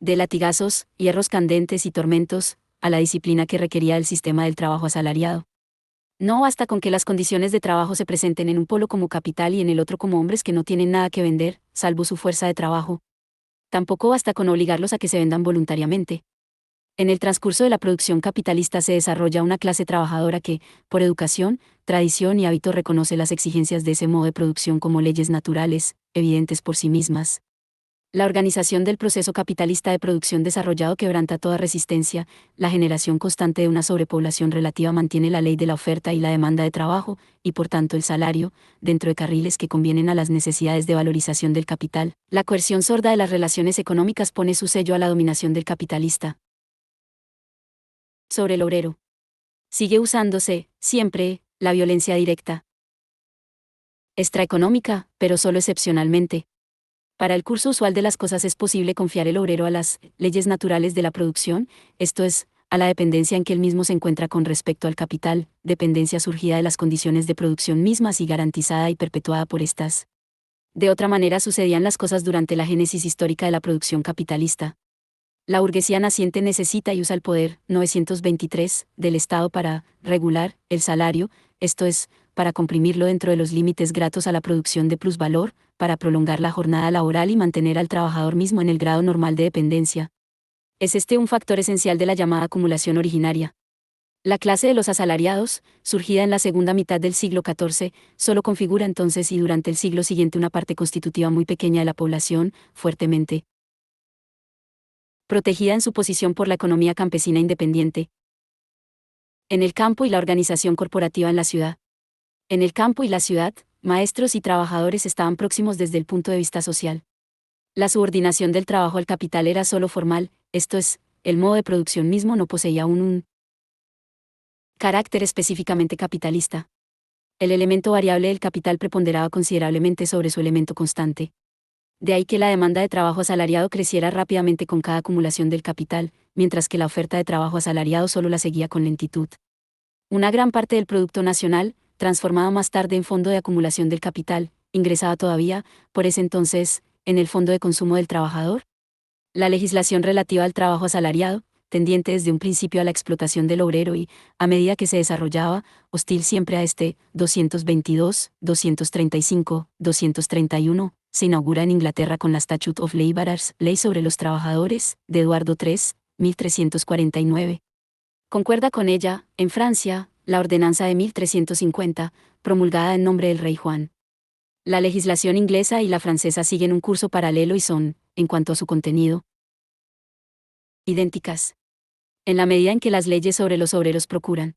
de latigazos, hierros candentes y tormentos, a la disciplina que requería el sistema del trabajo asalariado. No basta con que las condiciones de trabajo se presenten en un polo como capital y en el otro como hombres que no tienen nada que vender, salvo su fuerza de trabajo. Tampoco basta con obligarlos a que se vendan voluntariamente. En el transcurso de la producción capitalista se desarrolla una clase trabajadora que, por educación, tradición y hábito reconoce las exigencias de ese modo de producción como leyes naturales, evidentes por sí mismas. La organización del proceso capitalista de producción desarrollado quebranta toda resistencia, la generación constante de una sobrepoblación relativa mantiene la ley de la oferta y la demanda de trabajo, y por tanto el salario, dentro de carriles que convienen a las necesidades de valorización del capital. La coerción sorda de las relaciones económicas pone su sello a la dominación del capitalista sobre el obrero. Sigue usándose, siempre, la violencia directa extraeconómica, pero solo excepcionalmente. Para el curso usual de las cosas es posible confiar el obrero a las leyes naturales de la producción, esto es, a la dependencia en que él mismo se encuentra con respecto al capital, dependencia surgida de las condiciones de producción mismas y garantizada y perpetuada por estas. De otra manera sucedían las cosas durante la génesis histórica de la producción capitalista. La burguesía naciente necesita y usa el poder, 923, del Estado para regular el salario, esto es, para comprimirlo dentro de los límites gratos a la producción de plusvalor, para prolongar la jornada laboral y mantener al trabajador mismo en el grado normal de dependencia. Es este un factor esencial de la llamada acumulación originaria. La clase de los asalariados, surgida en la segunda mitad del siglo XIV, solo configura entonces y durante el siglo siguiente una parte constitutiva muy pequeña de la población, fuertemente protegida en su posición por la economía campesina independiente. En el campo y la organización corporativa en la ciudad. En el campo y la ciudad, maestros y trabajadores estaban próximos desde el punto de vista social. La subordinación del trabajo al capital era solo formal, esto es, el modo de producción mismo no poseía aún un carácter específicamente capitalista. El elemento variable del capital preponderaba considerablemente sobre su elemento constante. De ahí que la demanda de trabajo asalariado creciera rápidamente con cada acumulación del capital, mientras que la oferta de trabajo asalariado solo la seguía con lentitud. Una gran parte del Producto Nacional, transformado más tarde en fondo de acumulación del capital, ingresaba todavía, por ese entonces, en el fondo de consumo del trabajador. La legislación relativa al trabajo asalariado, tendiente desde un principio a la explotación del obrero y, a medida que se desarrollaba, hostil siempre a este, 222, 235, 231, se inaugura en Inglaterra con la Statute of Labourers, Ley sobre los Trabajadores, de Eduardo III, 1349. Concuerda con ella, en Francia, la Ordenanza de 1350, promulgada en nombre del rey Juan. La legislación inglesa y la francesa siguen un curso paralelo y son, en cuanto a su contenido, idénticas. En la medida en que las leyes sobre los obreros procuran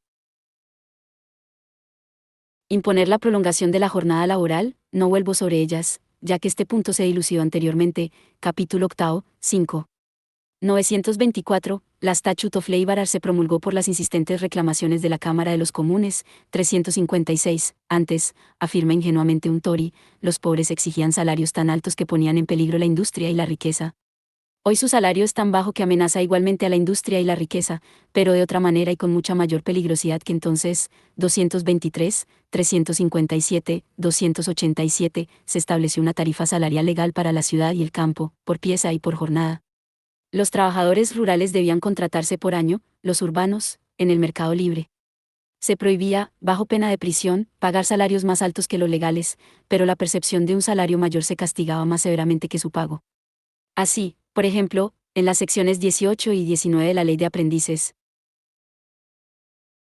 imponer la prolongación de la jornada laboral, no vuelvo sobre ellas, ya que este punto se dilucidó anteriormente, capítulo 8, 5. 924, la Statute of Labour se promulgó por las insistentes reclamaciones de la Cámara de los Comunes, 356, antes, afirma ingenuamente un Tory, los pobres exigían salarios tan altos que ponían en peligro la industria y la riqueza. Hoy su salario es tan bajo que amenaza igualmente a la industria y la riqueza, pero de otra manera y con mucha mayor peligrosidad que entonces, 223, 357, 287, se estableció una tarifa salarial legal para la ciudad y el campo, por pieza y por jornada. Los trabajadores rurales debían contratarse por año, los urbanos, en el mercado libre. Se prohibía, bajo pena de prisión, pagar salarios más altos que los legales, pero la percepción de un salario mayor se castigaba más severamente que su pago. Así, por ejemplo, en las secciones 18 y 19 de la Ley de Aprendices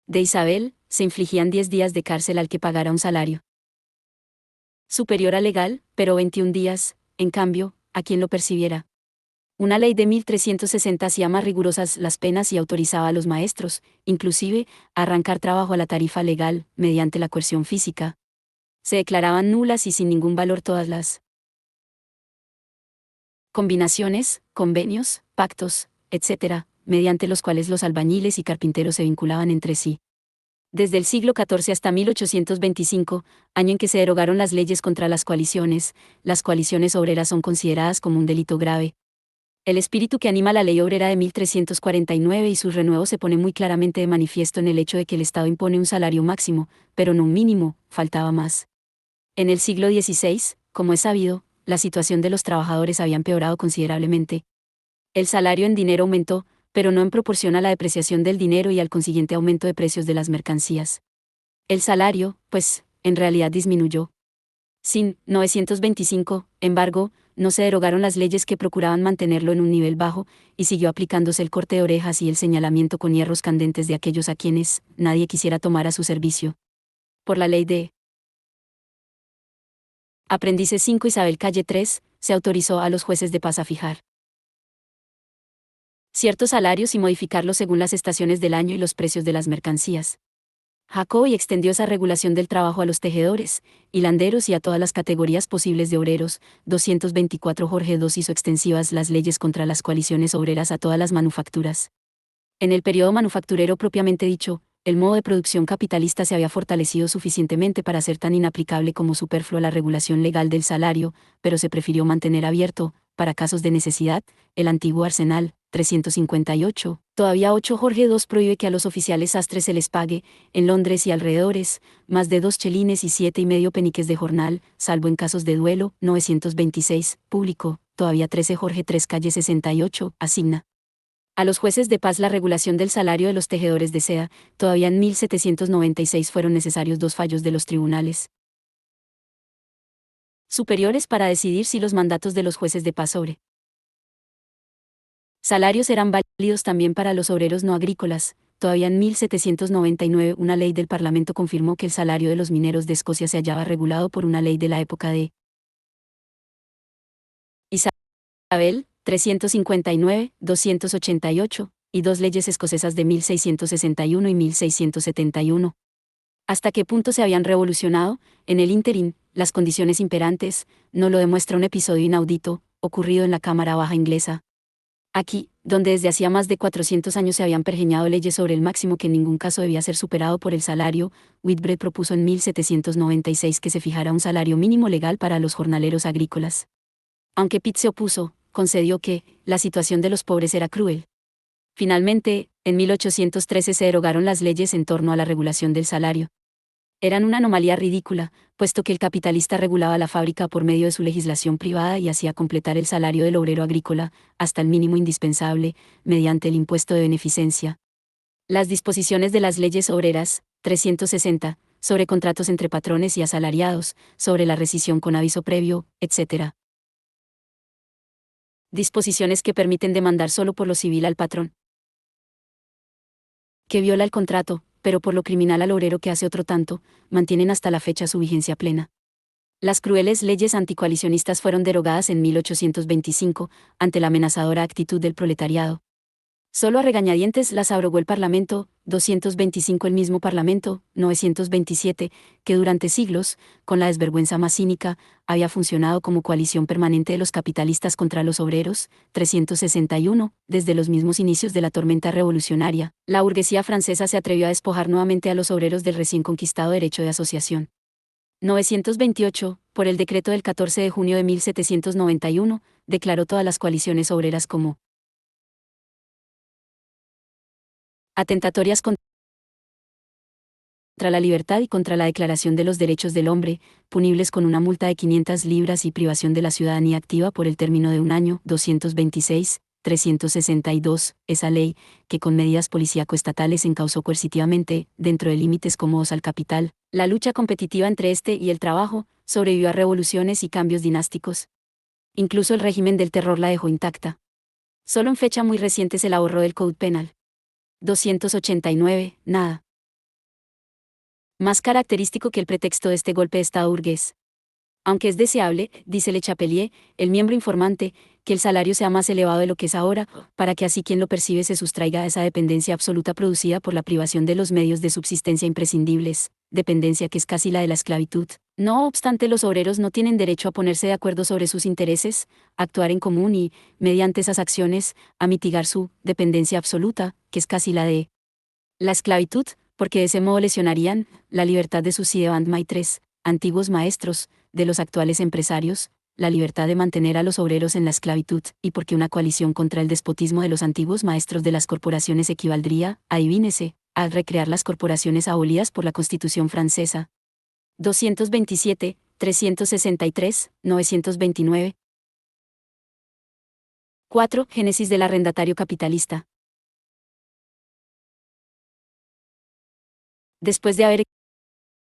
de Isabel, se infligían 10 días de cárcel al que pagara un salario superior al legal, pero 21 días, en cambio, a quien lo percibiera. Una ley de 1360 hacía más rigurosas las penas y autorizaba a los maestros, inclusive, a arrancar trabajo a la tarifa legal, mediante la coerción física. Se declaraban nulas y sin ningún valor todas las combinaciones, convenios, pactos, etc., mediante los cuales los albañiles y carpinteros se vinculaban entre sí. Desde el siglo XIV hasta 1825, año en que se derogaron las leyes contra las coaliciones obreras son consideradas como un delito grave. El espíritu que anima la ley obrera de 1349 y su renuevo se pone muy claramente de manifiesto en el hecho de que el Estado impone un salario máximo, pero no un mínimo, faltaba más. En el siglo XVI, como es sabido, la situación de los trabajadores había empeorado considerablemente. El salario en dinero aumentó, pero no en proporción a la depreciación del dinero y al consiguiente aumento de precios de las mercancías. El salario, pues, en realidad disminuyó. Sin 925, embargo, no se derogaron las leyes que procuraban mantenerlo en un nivel bajo, y siguió aplicándose el corte de orejas y el señalamiento con hierros candentes de aquellos a quienes nadie quisiera tomar a su servicio. Por la ley de Aprendices 5 Isabel Calle 3, se autorizó a los jueces de paz a fijar ciertos salarios y modificarlos según las estaciones del año y los precios de las mercancías. Jacobi extendió esa regulación del trabajo a los tejedores, hilanderos y a todas las categorías posibles de obreros. 224 Jorge II hizo extensivas las leyes contra las coaliciones obreras a todas las manufacturas. En el periodo manufacturero propiamente dicho, el modo de producción capitalista se había fortalecido suficientemente para ser tan inaplicable como superflua la regulación legal del salario, pero se prefirió mantener abierto, para casos de necesidad, el antiguo arsenal, 358. Todavía 8 Jorge II prohíbe que a los oficiales sastres se les pague, en Londres y alrededores, más de 2 chelines y 7,5 peniques de jornal, salvo en casos de duelo. 926. Público. Todavía 13 Jorge III calle 68. Asigna a los jueces de paz la regulación del salario de los tejedores de seda. Todavía en 1796 fueron necesarios 2 fallos de los tribunales superiores para decidir si los mandatos de los jueces de paz sobre salarios eran válidos también para los obreros no agrícolas. Todavía en 1799 una ley del Parlamento confirmó que el salario de los mineros de Escocia se hallaba regulado por una ley de la época de Isabel, 359, 288, y 2 leyes escocesas de 1661 y 1671. ¿Hasta qué punto se habían revolucionado, en el ínterin, las condiciones imperantes? No lo demuestra un episodio inaudito, ocurrido en la Cámara Baja inglesa. Aquí, donde desde hacía más de 400 años se habían pergeñado leyes sobre el máximo que en ningún caso debía ser superado por el salario, Whitbread propuso en 1796 que se fijara un salario mínimo legal para los jornaleros agrícolas. Aunque Pitt se opuso, concedió que la situación de los pobres era cruel. Finalmente, en 1813 se derogaron las leyes en torno a la regulación del salario. Eran una anomalía ridícula, puesto que el capitalista regulaba la fábrica por medio de su legislación privada y hacía completar el salario del obrero agrícola, hasta el mínimo indispensable, mediante el impuesto de beneficencia. Las disposiciones de las leyes obreras, 360, sobre contratos entre patrones y asalariados, sobre la rescisión con aviso previo, etc. Disposiciones que permiten demandar solo por lo civil al patrón que viola el contrato, pero por lo criminal al obrero que hace otro tanto, mantienen hasta la fecha su vigencia plena. Las crueles leyes anticoalicionistas fueron derogadas en 1825, ante la amenazadora actitud del proletariado. Solo a regañadientes las abrogó el Parlamento, 225 el mismo Parlamento, 927, que durante siglos, con la desvergüenza más cínica, había funcionado como coalición permanente de los capitalistas contra los obreros, 361, desde los mismos inicios de la tormenta revolucionaria, la burguesía francesa se atrevió a despojar nuevamente a los obreros del recién conquistado derecho de asociación. 928, por el decreto del 14 de junio de 1791, declaró todas las coaliciones obreras como atentatorias contra la libertad y contra la Declaración de los Derechos del Hombre, punibles con una multa de 500 libras y privación de la ciudadanía activa por el término de un año. 226, 362, esa ley, que con medidas policíaco-estatales encausó coercitivamente, dentro de límites cómodos al capital, la lucha competitiva entre este y el trabajo, sobrevivió a revoluciones y cambios dinásticos. Incluso el régimen del terror la dejó intacta. Solo en fecha muy reciente se la borró del Código Penal. 289, nada más característico que el pretexto de este golpe de Estado burgués. Aunque es deseable, dice Le Chapelier, el miembro informante, que el salario sea más elevado de lo que es ahora, para que así quien lo percibe se sustraiga a esa dependencia absoluta producida por la privación de los medios de subsistencia imprescindibles, dependencia que es casi la de la esclavitud. No obstante, los obreros no tienen derecho a ponerse de acuerdo sobre sus intereses, a actuar en común y, mediante esas acciones, a mitigar su dependencia absoluta, que es casi la de la esclavitud, porque de ese modo lesionarían la libertad de sus ci-devant maîtres, antiguos maestros, de los actuales empresarios, la libertad de mantener a los obreros en la esclavitud, y porque una coalición contra el despotismo de los antiguos maestros de las corporaciones equivaldría, adivínese, a recrear las corporaciones abolidas por la Constitución francesa. 227, 363, 929. 4. Génesis del arrendatario capitalista. Después de haber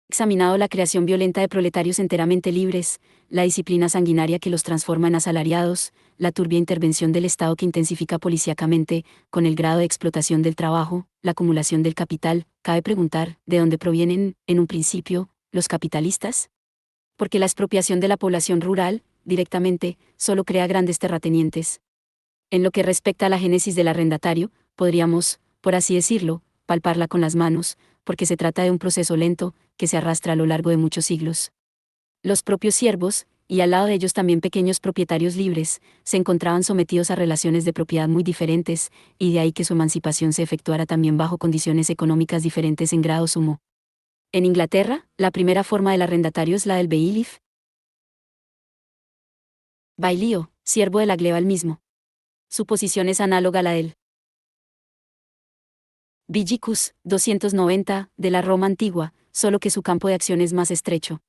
examinado la creación violenta de proletarios enteramente libres, la disciplina sanguinaria que los transforma en asalariados, la turbia intervención del Estado que intensifica policíacamente, con el grado de explotación del trabajo, la acumulación del capital, cabe preguntar, ¿de dónde provienen, en un principio, los capitalistas? Porque la expropiación de la población rural, directamente, solo crea grandes terratenientes. En lo que respecta a la génesis del arrendatario, podríamos, por así decirlo, palparla con las manos, porque se trata de un proceso lento, que se arrastra a lo largo de muchos siglos. Los propios siervos, y al lado de ellos también pequeños propietarios libres, se encontraban sometidos a relaciones de propiedad muy diferentes, y de ahí que su emancipación se efectuara también bajo condiciones económicas diferentes en grado sumo. En Inglaterra, la primera forma del arrendatario es la del bailiff. Bailío, siervo de la gleba el mismo. Su posición es análoga a la del Vigicus 290 de la Roma antigua, solo que su campo de acción es más estrecho.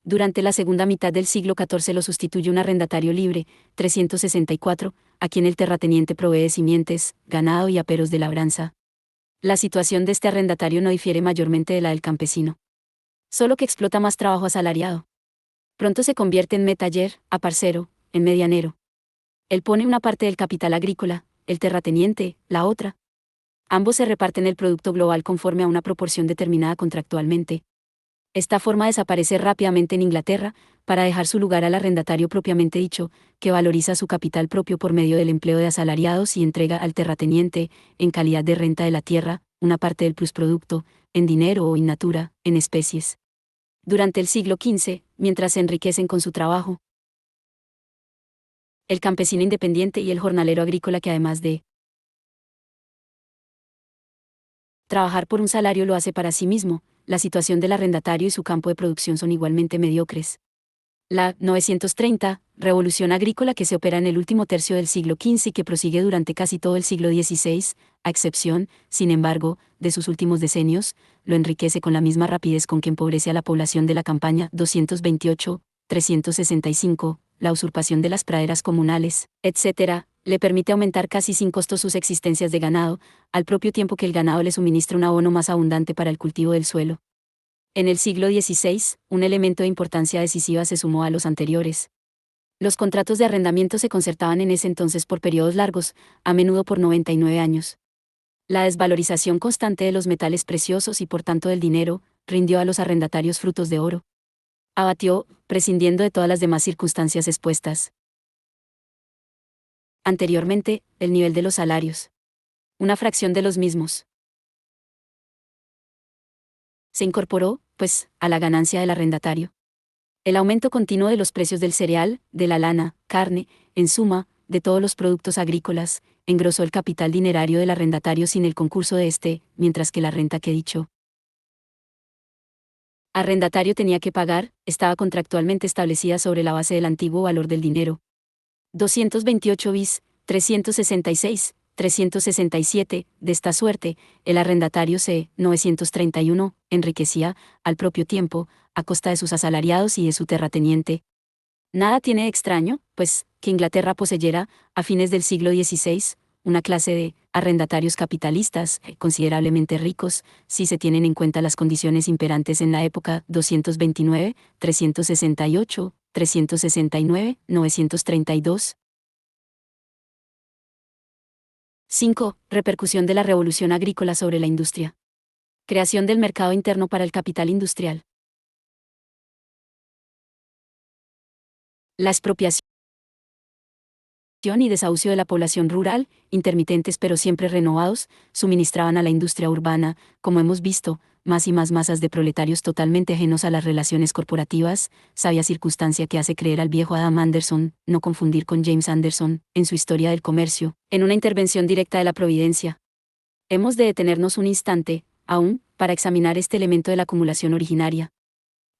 Durante la segunda mitad del siglo XIV lo sustituye un arrendatario libre, 364, a quien el terrateniente provee simientes, ganado y aperos de labranza. La situación de este arrendatario no difiere mayormente de la del campesino. Solo que explota más trabajo asalariado. Pronto se convierte en metaller, aparcero, en medianero. Él pone una parte del capital agrícola, el terrateniente, la otra. Ambos se reparten el producto global conforme a una proporción determinada contractualmente. Esta forma desaparece rápidamente en Inglaterra, para dejar su lugar al arrendatario propiamente dicho, que valoriza su capital propio por medio del empleo de asalariados y entrega al terrateniente, en calidad de renta de la tierra, una parte del plusproducto, en dinero o in natura, en especies. Durante el siglo XV, mientras se enriquecen con su trabajo, el campesino independiente y el jornalero agrícola que además de trabajar por un salario lo hace para sí mismo, la situación del arrendatario y su campo de producción son igualmente mediocres. La 930, revolución agrícola que se opera en el último tercio del siglo XV y que prosigue durante casi todo el siglo XVI, a excepción, sin embargo, de sus últimos decenios, lo enriquece con la misma rapidez con que empobrece a la población de la campaña 228, 365, la usurpación de las praderas comunales, etc., le permite aumentar casi sin costo sus existencias de ganado, al propio tiempo que el ganado le suministra un abono más abundante para el cultivo del suelo. En el siglo XVI, un elemento de importancia decisiva se sumó a los anteriores. Los contratos de arrendamiento se concertaban en ese entonces por periodos largos, a menudo por 99 años. La desvalorización constante de los metales preciosos y por tanto del dinero, rindió a los arrendatarios frutos de oro. Abatió, prescindiendo de todas las demás circunstancias expuestas anteriormente, el nivel de los salarios. Una fracción de los mismos se incorporó, pues, a la ganancia del arrendatario. El aumento continuo de los precios del cereal, de la lana, carne, en suma, de todos los productos agrícolas, engrosó el capital dinerario del arrendatario sin el concurso de este, mientras que la renta que dicho arrendatario tenía que pagar, estaba contractualmente establecida sobre la base del antiguo valor del dinero. 228 bis, 366, 367, de esta suerte, el arrendatario C. 931, enriquecía, al propio tiempo, a costa de sus asalariados y de su terrateniente. Nada tiene de extraño, pues, que Inglaterra poseyera, a fines del siglo XVI, una clase de arrendatarios capitalistas, considerablemente ricos, si se tienen en cuenta las condiciones imperantes en la época 229, 368, 369, 932. 5. Repercusión de la revolución agrícola sobre la industria. Creación del mercado interno para el capital industrial. La expropiación y desahucio de la población rural, intermitentes pero siempre renovados, suministraban a la industria urbana, como hemos visto, más y más masas de proletarios totalmente ajenos a las relaciones corporativas, sabia circunstancia que hace creer al viejo Adam Anderson, no confundir con James Anderson, en su Historia del Comercio, en una intervención directa de la Providencia. Hemos de detenernos un instante, aún, para examinar este elemento de la acumulación originaria.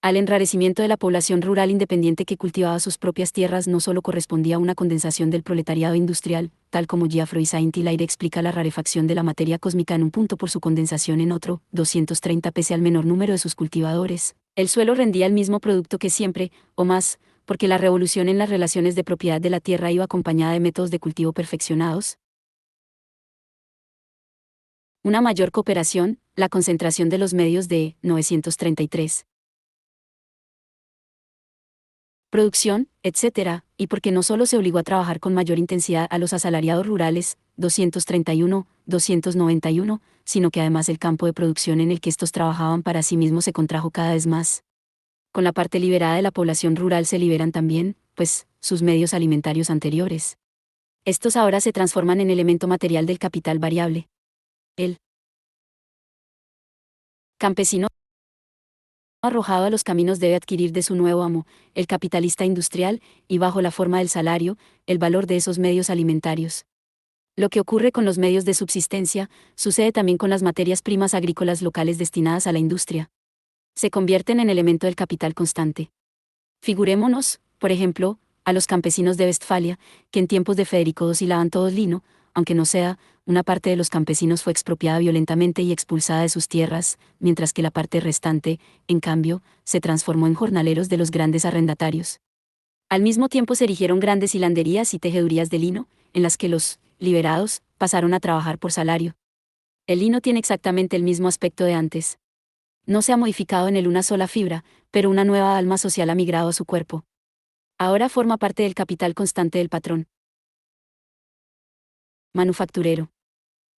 Al enrarecimiento de la población rural independiente que cultivaba sus propias tierras no solo correspondía una condensación del proletariado industrial, tal como Geoffroy Saint-Hilaire explica la rarefacción de la materia cósmica en un punto por su condensación en otro, 230 pese al menor número de sus cultivadores. El suelo rendía el mismo producto que siempre, o más, porque la revolución en las relaciones de propiedad de la tierra iba acompañada de métodos de cultivo perfeccionados. Una mayor cooperación, la concentración de los medios de 933. Producción, etc., y porque no solo se obligó a trabajar con mayor intensidad a los asalariados rurales, 231, 291, sino que además el campo de producción en el que estos trabajaban para sí mismos se contrajo cada vez más. Con la parte liberada de la población rural se liberan también, pues, sus medios alimentarios anteriores. Estos ahora se transforman en elemento material del capital variable. El campesino arrojado a los caminos debe adquirir de su nuevo amo, el capitalista industrial, y bajo la forma del salario, el valor de esos medios alimentarios. Lo que ocurre con los medios de subsistencia, sucede también con las materias primas agrícolas locales destinadas a la industria. Se convierten en elemento del capital constante. Figurémonos, por ejemplo, a los campesinos de Westfalia, que en tiempos de Federico II hilaban todos lino, aunque no sea, una parte de los campesinos fue expropiada violentamente y expulsada de sus tierras, mientras que la parte restante, en cambio, se transformó en jornaleros de los grandes arrendatarios. Al mismo tiempo se erigieron grandes hilanderías y tejedurías de lino, en las que los liberados pasaron a trabajar por salario. El lino tiene exactamente el mismo aspecto de antes. No se ha modificado en él una sola fibra, pero una nueva alma social ha migrado a su cuerpo. Ahora forma parte del capital constante del patrón. Manufacturero.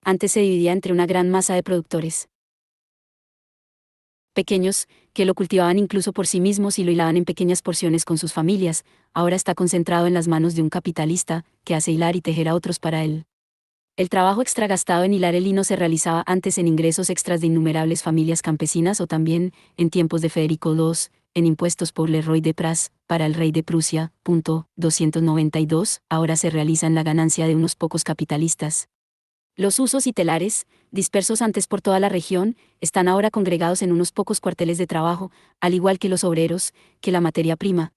Antes se dividía entre una gran masa de productores pequeños, que lo cultivaban incluso por sí mismos y lo hilaban en pequeñas porciones con sus familias. Ahora está concentrado en las manos de un capitalista, que hace hilar y tejer a otros para él. El trabajo extra gastado en hilar el lino se realizaba antes en ingresos extras de innumerables familias campesinas o también, en tiempos de Federico II, en impuestos por Leroy de Pras, para el rey de Prusia, 292, ahora se realiza en la ganancia de unos pocos capitalistas. Los usos y telares, dispersos antes por toda la región, están ahora congregados en unos pocos cuarteles de trabajo, al igual que los obreros, que la materia prima.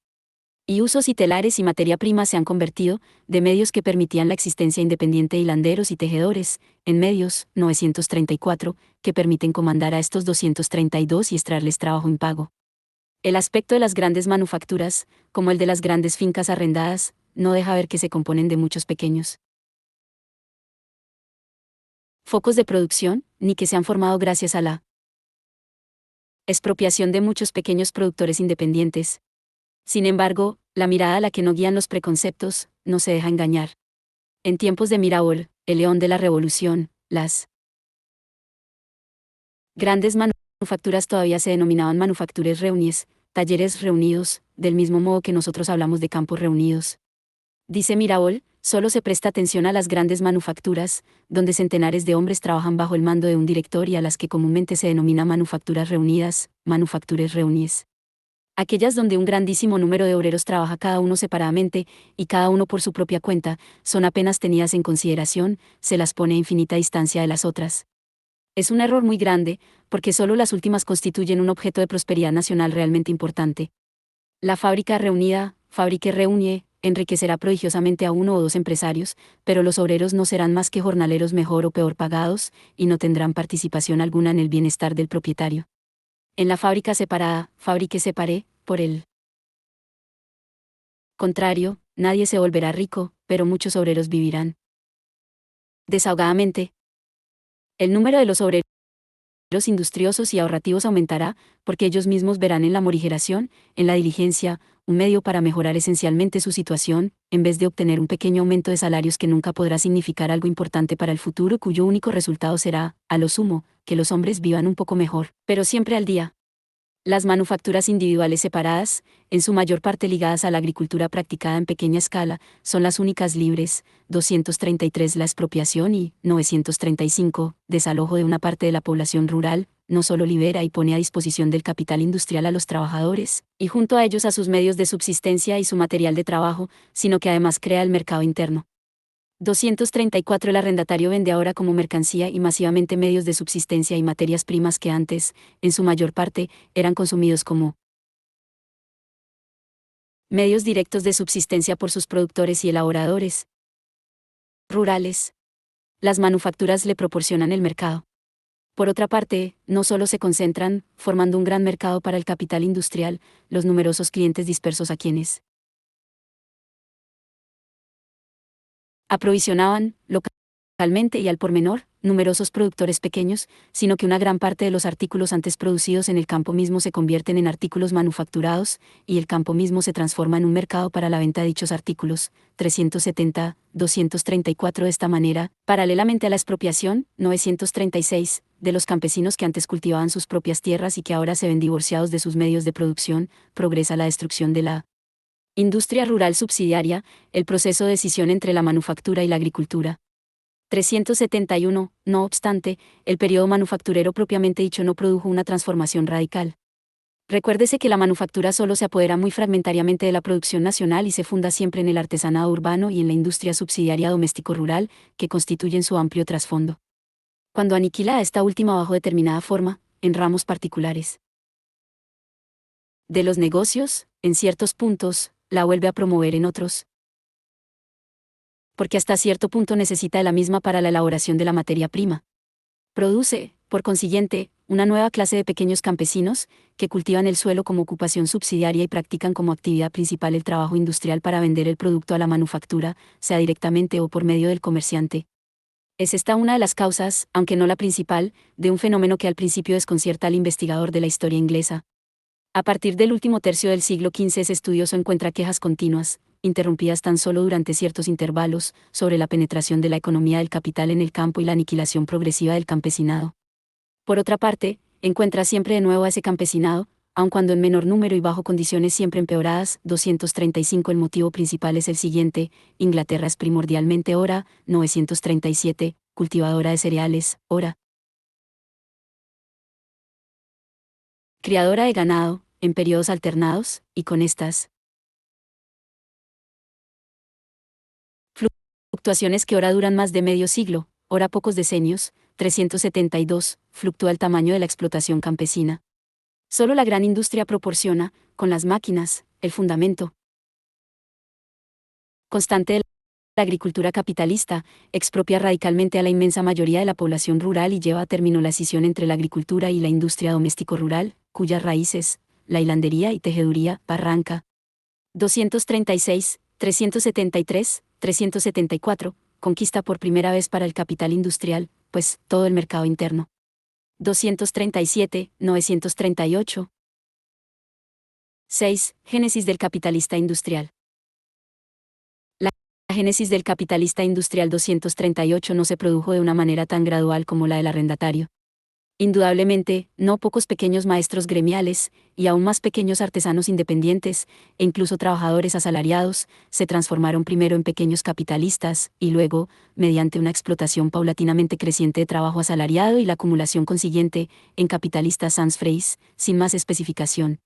Y usos y telares y materia prima se han convertido, de medios que permitían la existencia independiente de hilanderos y tejedores, en medios, 934, que permiten comandar a estos 232 y extraerles trabajo impago. El aspecto de las grandes manufacturas, como el de las grandes fincas arrendadas, no deja ver que se componen de muchos pequeños focos de producción, ni que se han formado gracias a la expropiación de muchos pequeños productores independientes. Sin embargo, la mirada a la que no guían los preconceptos, no se deja engañar. En tiempos de Mirabeau, el león de la revolución, las grandes manufacturas todavía se denominaban manufactures reunies, talleres reunidos, del mismo modo que nosotros hablamos de campos reunidos. Dice Mirabeau, solo se presta atención a las grandes manufacturas, donde centenares de hombres trabajan bajo el mando de un director y a las que comúnmente se denomina manufacturas reunidas, manufactures reunies. Aquellas donde un grandísimo número de obreros trabaja cada uno separadamente, y cada uno por su propia cuenta, son apenas tenidas en consideración, se las pone a infinita distancia de las otras. Es un error muy grande, porque solo las últimas constituyen un objeto de prosperidad nacional realmente importante. La fábrica reunida, Fabrique Reunie, enriquecerá prodigiosamente a uno o dos empresarios, pero los obreros no serán más que jornaleros mejor o peor pagados, y no tendrán participación alguna en el bienestar del propietario. En la fábrica separada, Fabrique Separé, por el contrario, nadie se volverá rico, pero muchos obreros vivirán desahogadamente. El número de los obreros industriosos y ahorrativos aumentará, porque ellos mismos verán en la morigeración, en la diligencia, un medio para mejorar esencialmente su situación, en vez de obtener un pequeño aumento de salarios que nunca podrá significar algo importante para el futuro, cuyo único resultado será, a lo sumo, que los hombres vivan un poco mejor, pero siempre al día. Las manufacturas individuales separadas, en su mayor parte ligadas a la agricultura practicada en pequeña escala, son las únicas libres, 233 la expropiación y 935, desalojo de una parte de la población rural, no solo libera y pone a disposición del capital industrial a los trabajadores, y junto a ellos a sus medios de subsistencia y su material de trabajo, sino que además crea el mercado interno. 234 El arrendatario vende ahora como mercancía y masivamente medios de subsistencia y materias primas que antes, en su mayor parte, eran consumidos como medios directos de subsistencia por sus productores y elaboradores rurales. Las manufacturas le proporcionan el mercado. Por otra parte, no solo se concentran, formando un gran mercado para el capital industrial, los numerosos clientes dispersos a quienes aprovisionaban, localmente y al por menor, numerosos productores pequeños, sino que una gran parte de los artículos antes producidos en el campo mismo se convierten en artículos manufacturados, y el campo mismo se transforma en un mercado para la venta de dichos artículos. 370, 234 De esta manera, paralelamente a la expropiación, 936, de los campesinos que antes cultivaban sus propias tierras y que ahora se ven divorciados de sus medios de producción, progresa la destrucción de la industria rural subsidiaria, el proceso de escisión entre la manufactura y la agricultura. 371, no obstante, el periodo manufacturero propiamente dicho no produjo una transformación radical. Recuérdese que la manufactura solo se apodera muy fragmentariamente de la producción nacional y se funda siempre en el artesanado urbano y en la industria subsidiaria doméstico-rural, que constituyen su amplio trasfondo. Cuando aniquila a esta última bajo determinada forma, en ramos particulares de los negocios, en ciertos puntos, la vuelve a promover en otros. Porque hasta cierto punto necesita de la misma para la elaboración de la materia prima. Produce, por consiguiente, una nueva clase de pequeños campesinos, que cultivan el suelo como ocupación subsidiaria y practican como actividad principal el trabajo industrial para vender el producto a la manufactura, sea directamente o por medio del comerciante. Es esta una de las causas, aunque no la principal, de un fenómeno que al principio desconcierta al investigador de la historia inglesa. A partir del último tercio del siglo XV ese estudioso encuentra quejas continuas, interrumpidas tan solo durante ciertos intervalos, sobre la penetración de la economía del capital en el campo y la aniquilación progresiva del campesinado. Por otra parte, encuentra siempre de nuevo a ese campesinado, aun cuando en menor número y bajo condiciones siempre empeoradas. 235 El motivo principal es el siguiente: Inglaterra es primordialmente ora. 937, cultivadora de cereales, ora. Criadora de ganado, en periodos alternados, y con estas fluctuaciones que ora duran más de medio siglo, ora pocos decenios. 372, fluctúa el tamaño de la explotación campesina. Solo la gran industria proporciona, con las máquinas, el fundamento constante de la agricultura capitalista, expropia radicalmente a la inmensa mayoría de la población rural y lleva a término la escisión entre la agricultura y la industria doméstico-rural, cuyas raíces, la hilandería y tejeduría, Barranca. 236, 373, 374, conquista por primera vez para el capital industrial, pues, todo el mercado interno. 237, 938. 6. Génesis del capitalista industrial. La génesis del capitalista industrial 238 no se produjo de una manera tan gradual como la del arrendatario. Indudablemente, no pocos pequeños maestros gremiales, y aún más pequeños artesanos independientes, e incluso trabajadores asalariados, se transformaron primero en pequeños capitalistas, y luego, mediante una explotación paulatinamente creciente de trabajo asalariado y la acumulación consiguiente, en capitalistas sans phrase, sin más especificación.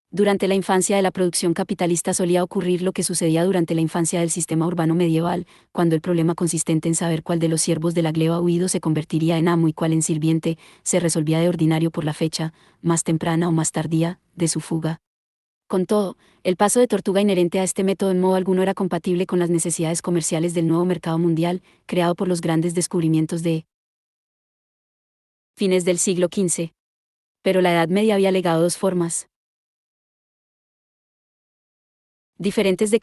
Durante la infancia de la producción capitalista solía ocurrir lo que sucedía durante la infancia del sistema urbano medieval, cuando el problema consistente en saber cuál de los siervos de la gleba huido se convertiría en amo y cuál en sirviente, se resolvía de ordinario por la fecha, más temprana o más tardía, de su fuga. Con todo, el paso de tortuga inherente a este método en modo alguno era compatible con las necesidades comerciales del nuevo mercado mundial, creado por los grandes descubrimientos de fines del siglo XV. Pero la Edad Media había legado dos formas diferentes de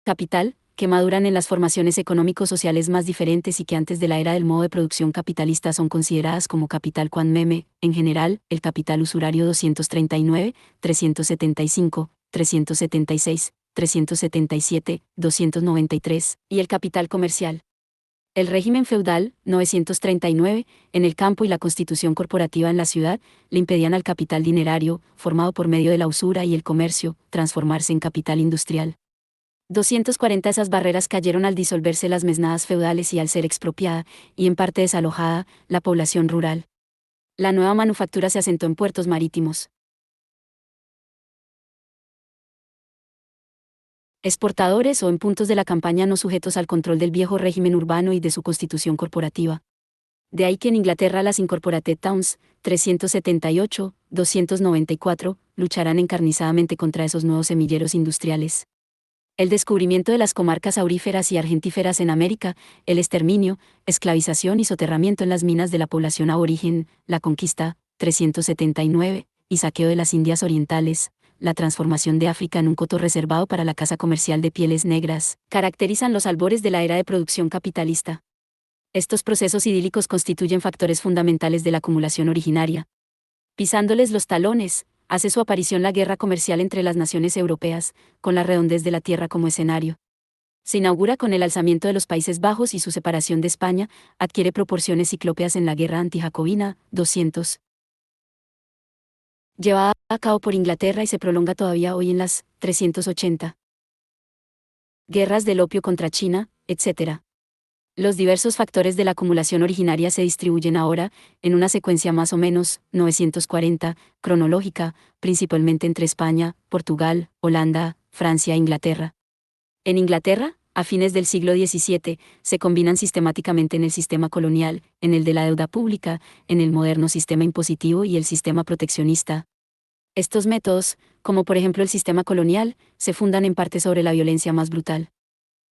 capital, que maduran en las formaciones económico-sociales más diferentes y que antes de la era del modo de producción capitalista son consideradas como capital quan meme, en general, el capital usurario 239, 375, 376, 377, 293, y el capital comercial. El régimen feudal, 939, en el campo y la constitución corporativa en la ciudad, le impedían al capital dinerario, formado por medio de la usura y el comercio, transformarse en capital industrial. 240 Esas barreras cayeron al disolverse las mesnadas feudales y al ser expropiada, y en parte desalojada, la población rural. La nueva manufactura se asentó en puertos marítimos. Exportadores o en puntos de la campaña no sujetos al control del viejo régimen urbano y de su constitución corporativa. De ahí que en Inglaterra las Incorporated Towns, 378, 294, lucharán encarnizadamente contra esos nuevos semilleros industriales. El descubrimiento de las comarcas auríferas y argentíferas en América, el exterminio, esclavización y soterramiento en las minas de la población aborigen, la conquista, 379, y saqueo de las Indias Orientales, la transformación de África en un coto reservado para la caza comercial de pieles negras, caracterizan los albores de la era de producción capitalista. Estos procesos idílicos constituyen factores fundamentales de la acumulación originaria. Pisándoles los talones, hace su aparición la guerra comercial entre las naciones europeas, con la redondez de la tierra como escenario. Se inaugura con el alzamiento de los Países Bajos y su separación de España, adquiere proporciones ciclópeas en la guerra antijacobina, 200. Llevada a cabo por Inglaterra y se prolonga todavía hoy en las 380. Guerras del opio contra China, etc. Los diversos factores de la acumulación originaria se distribuyen ahora, en una secuencia más o menos, 940, cronológica, principalmente entre España, Portugal, Holanda, Francia e Inglaterra. En Inglaterra, a fines del siglo XVII, se combinan sistemáticamente en el sistema colonial, en el de la deuda pública, en el moderno sistema impositivo y el sistema proteccionista. Estos métodos, como por ejemplo el sistema colonial, se fundan en parte sobre la violencia más brutal.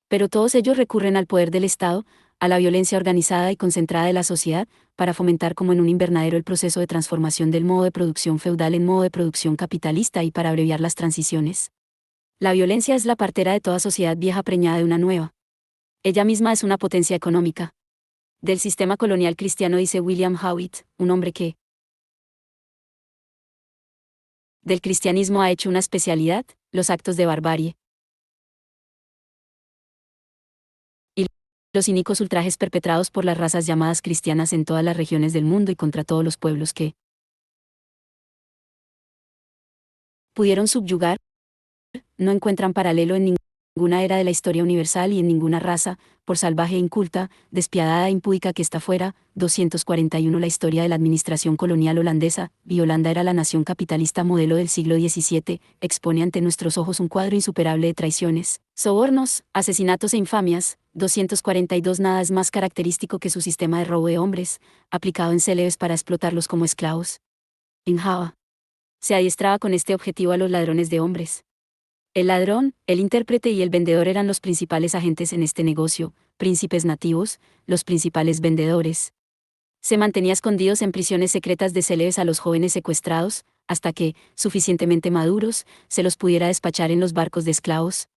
Pero todos ellos recurren al poder del Estado, a la violencia organizada y concentrada de la sociedad, para fomentar como en un invernadero el proceso de transformación del modo de producción feudal en modo de producción capitalista y para abreviar las transiciones. La violencia es la partera de toda sociedad vieja preñada de una nueva. Ella misma es una potencia económica. Del sistema colonial cristiano dice William Howitt, un hombre que del cristianismo ha hecho una especialidad, los actos de barbarie. Y los inicuos ultrajes perpetrados por las razas llamadas cristianas en todas las regiones del mundo y contra todos los pueblos que pudieron subyugar, no encuentran paralelo en ninguna era de la historia universal y en ninguna raza, por salvaje e inculta, despiadada e impúdica que está fuera. 241 La historia de la administración colonial holandesa, y Holanda era la nación capitalista modelo del siglo XVII, expone ante nuestros ojos un cuadro insuperable de traiciones, sobornos, asesinatos e infamias. 242 Nada es más característico que su sistema de robo de hombres, aplicado en célebes para explotarlos como esclavos. En Java se adiestraba con este objetivo a los ladrones de hombres. El ladrón, el intérprete y el vendedor eran los principales agentes en este negocio, príncipes nativos, los principales vendedores. Se mantenía escondidos en prisiones secretas de célebes a los jóvenes secuestrados, hasta que, suficientemente maduros, se los pudiera despachar en los barcos de esclavos.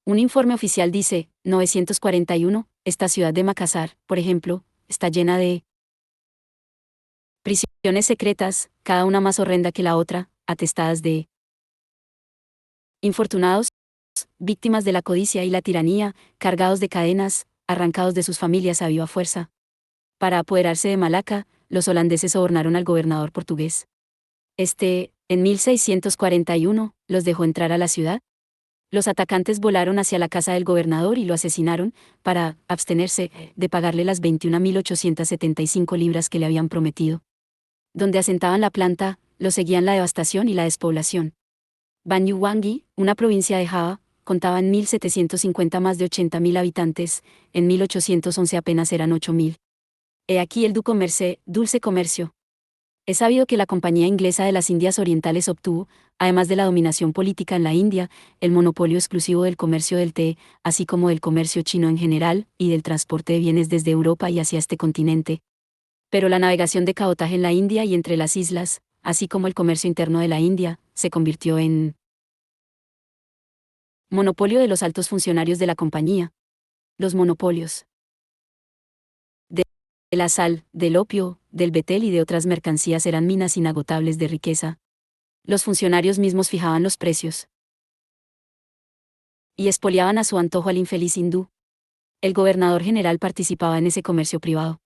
Un informe oficial dice, 941, esta ciudad de Makassar, por ejemplo, está llena de prisiones secretas, cada una más horrenda que la otra, atestadas de infortunados, víctimas de la codicia y la tiranía, cargados de cadenas, arrancados de sus familias a viva fuerza. Para apoderarse de Malaca, los holandeses sobornaron al gobernador portugués. En 1641, los dejó entrar a la ciudad. Los atacantes volaron hacia la casa del gobernador y lo asesinaron, para abstenerse de pagarle las 21.875 libras que le habían prometido. Donde asentaban la planta, lo seguían la devastación y la despoblación. Banyuwangi, una provincia de Java, contaba en 1750 más de 80.000 habitantes, en 1811 apenas eran 8.000. He aquí el dulce comercio. Es sabido que la Compañía Inglesa de las Indias Orientales obtuvo, además de la dominación política en la India, el monopolio exclusivo del comercio del té, así como del comercio chino en general, y del transporte de bienes desde Europa y hacia este continente. Pero la navegación de cabotaje en la India y entre las islas, así como el comercio interno de la India, se convirtió en monopolio de los altos funcionarios de la compañía. Los monopolios de la sal, del opio, del betel y de otras mercancías eran minas inagotables de riqueza. Los funcionarios mismos fijaban los precios y expoliaban a su antojo al infeliz hindú. El gobernador general participaba en ese comercio privado.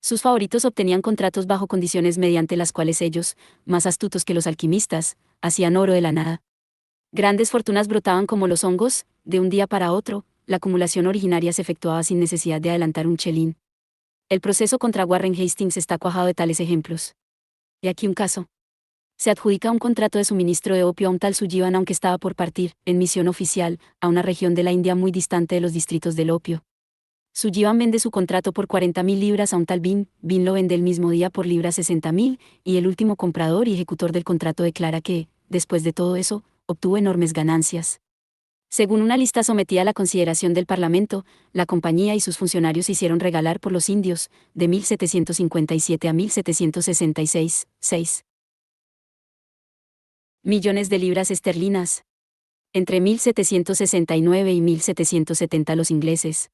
Sus favoritos obtenían contratos bajo condiciones mediante las cuales ellos, más astutos que los alquimistas, hacían oro de la nada. Grandes fortunas brotaban como los hongos, de un día para otro, la acumulación originaria se efectuaba sin necesidad de adelantar un chelín. El proceso contra Warren Hastings está cuajado de tales ejemplos. Y aquí un caso. Se adjudica un contrato de suministro de opio a un tal Sullivan aunque estaba por partir, en misión oficial, a una región de la India muy distante de los distritos del opio. Sullivan vende su contrato por 40.000 libras a un tal Bean lo vende el mismo día por libras 60.000, y el último comprador y ejecutor del contrato declara que, después de todo eso, obtuvo enormes ganancias. Según una lista sometida a la consideración del Parlamento, la compañía y sus funcionarios hicieron regalar por los indios, de 1757 a 1766, 6 millones de libras esterlinas. Entre 1769 y 1770 los ingleses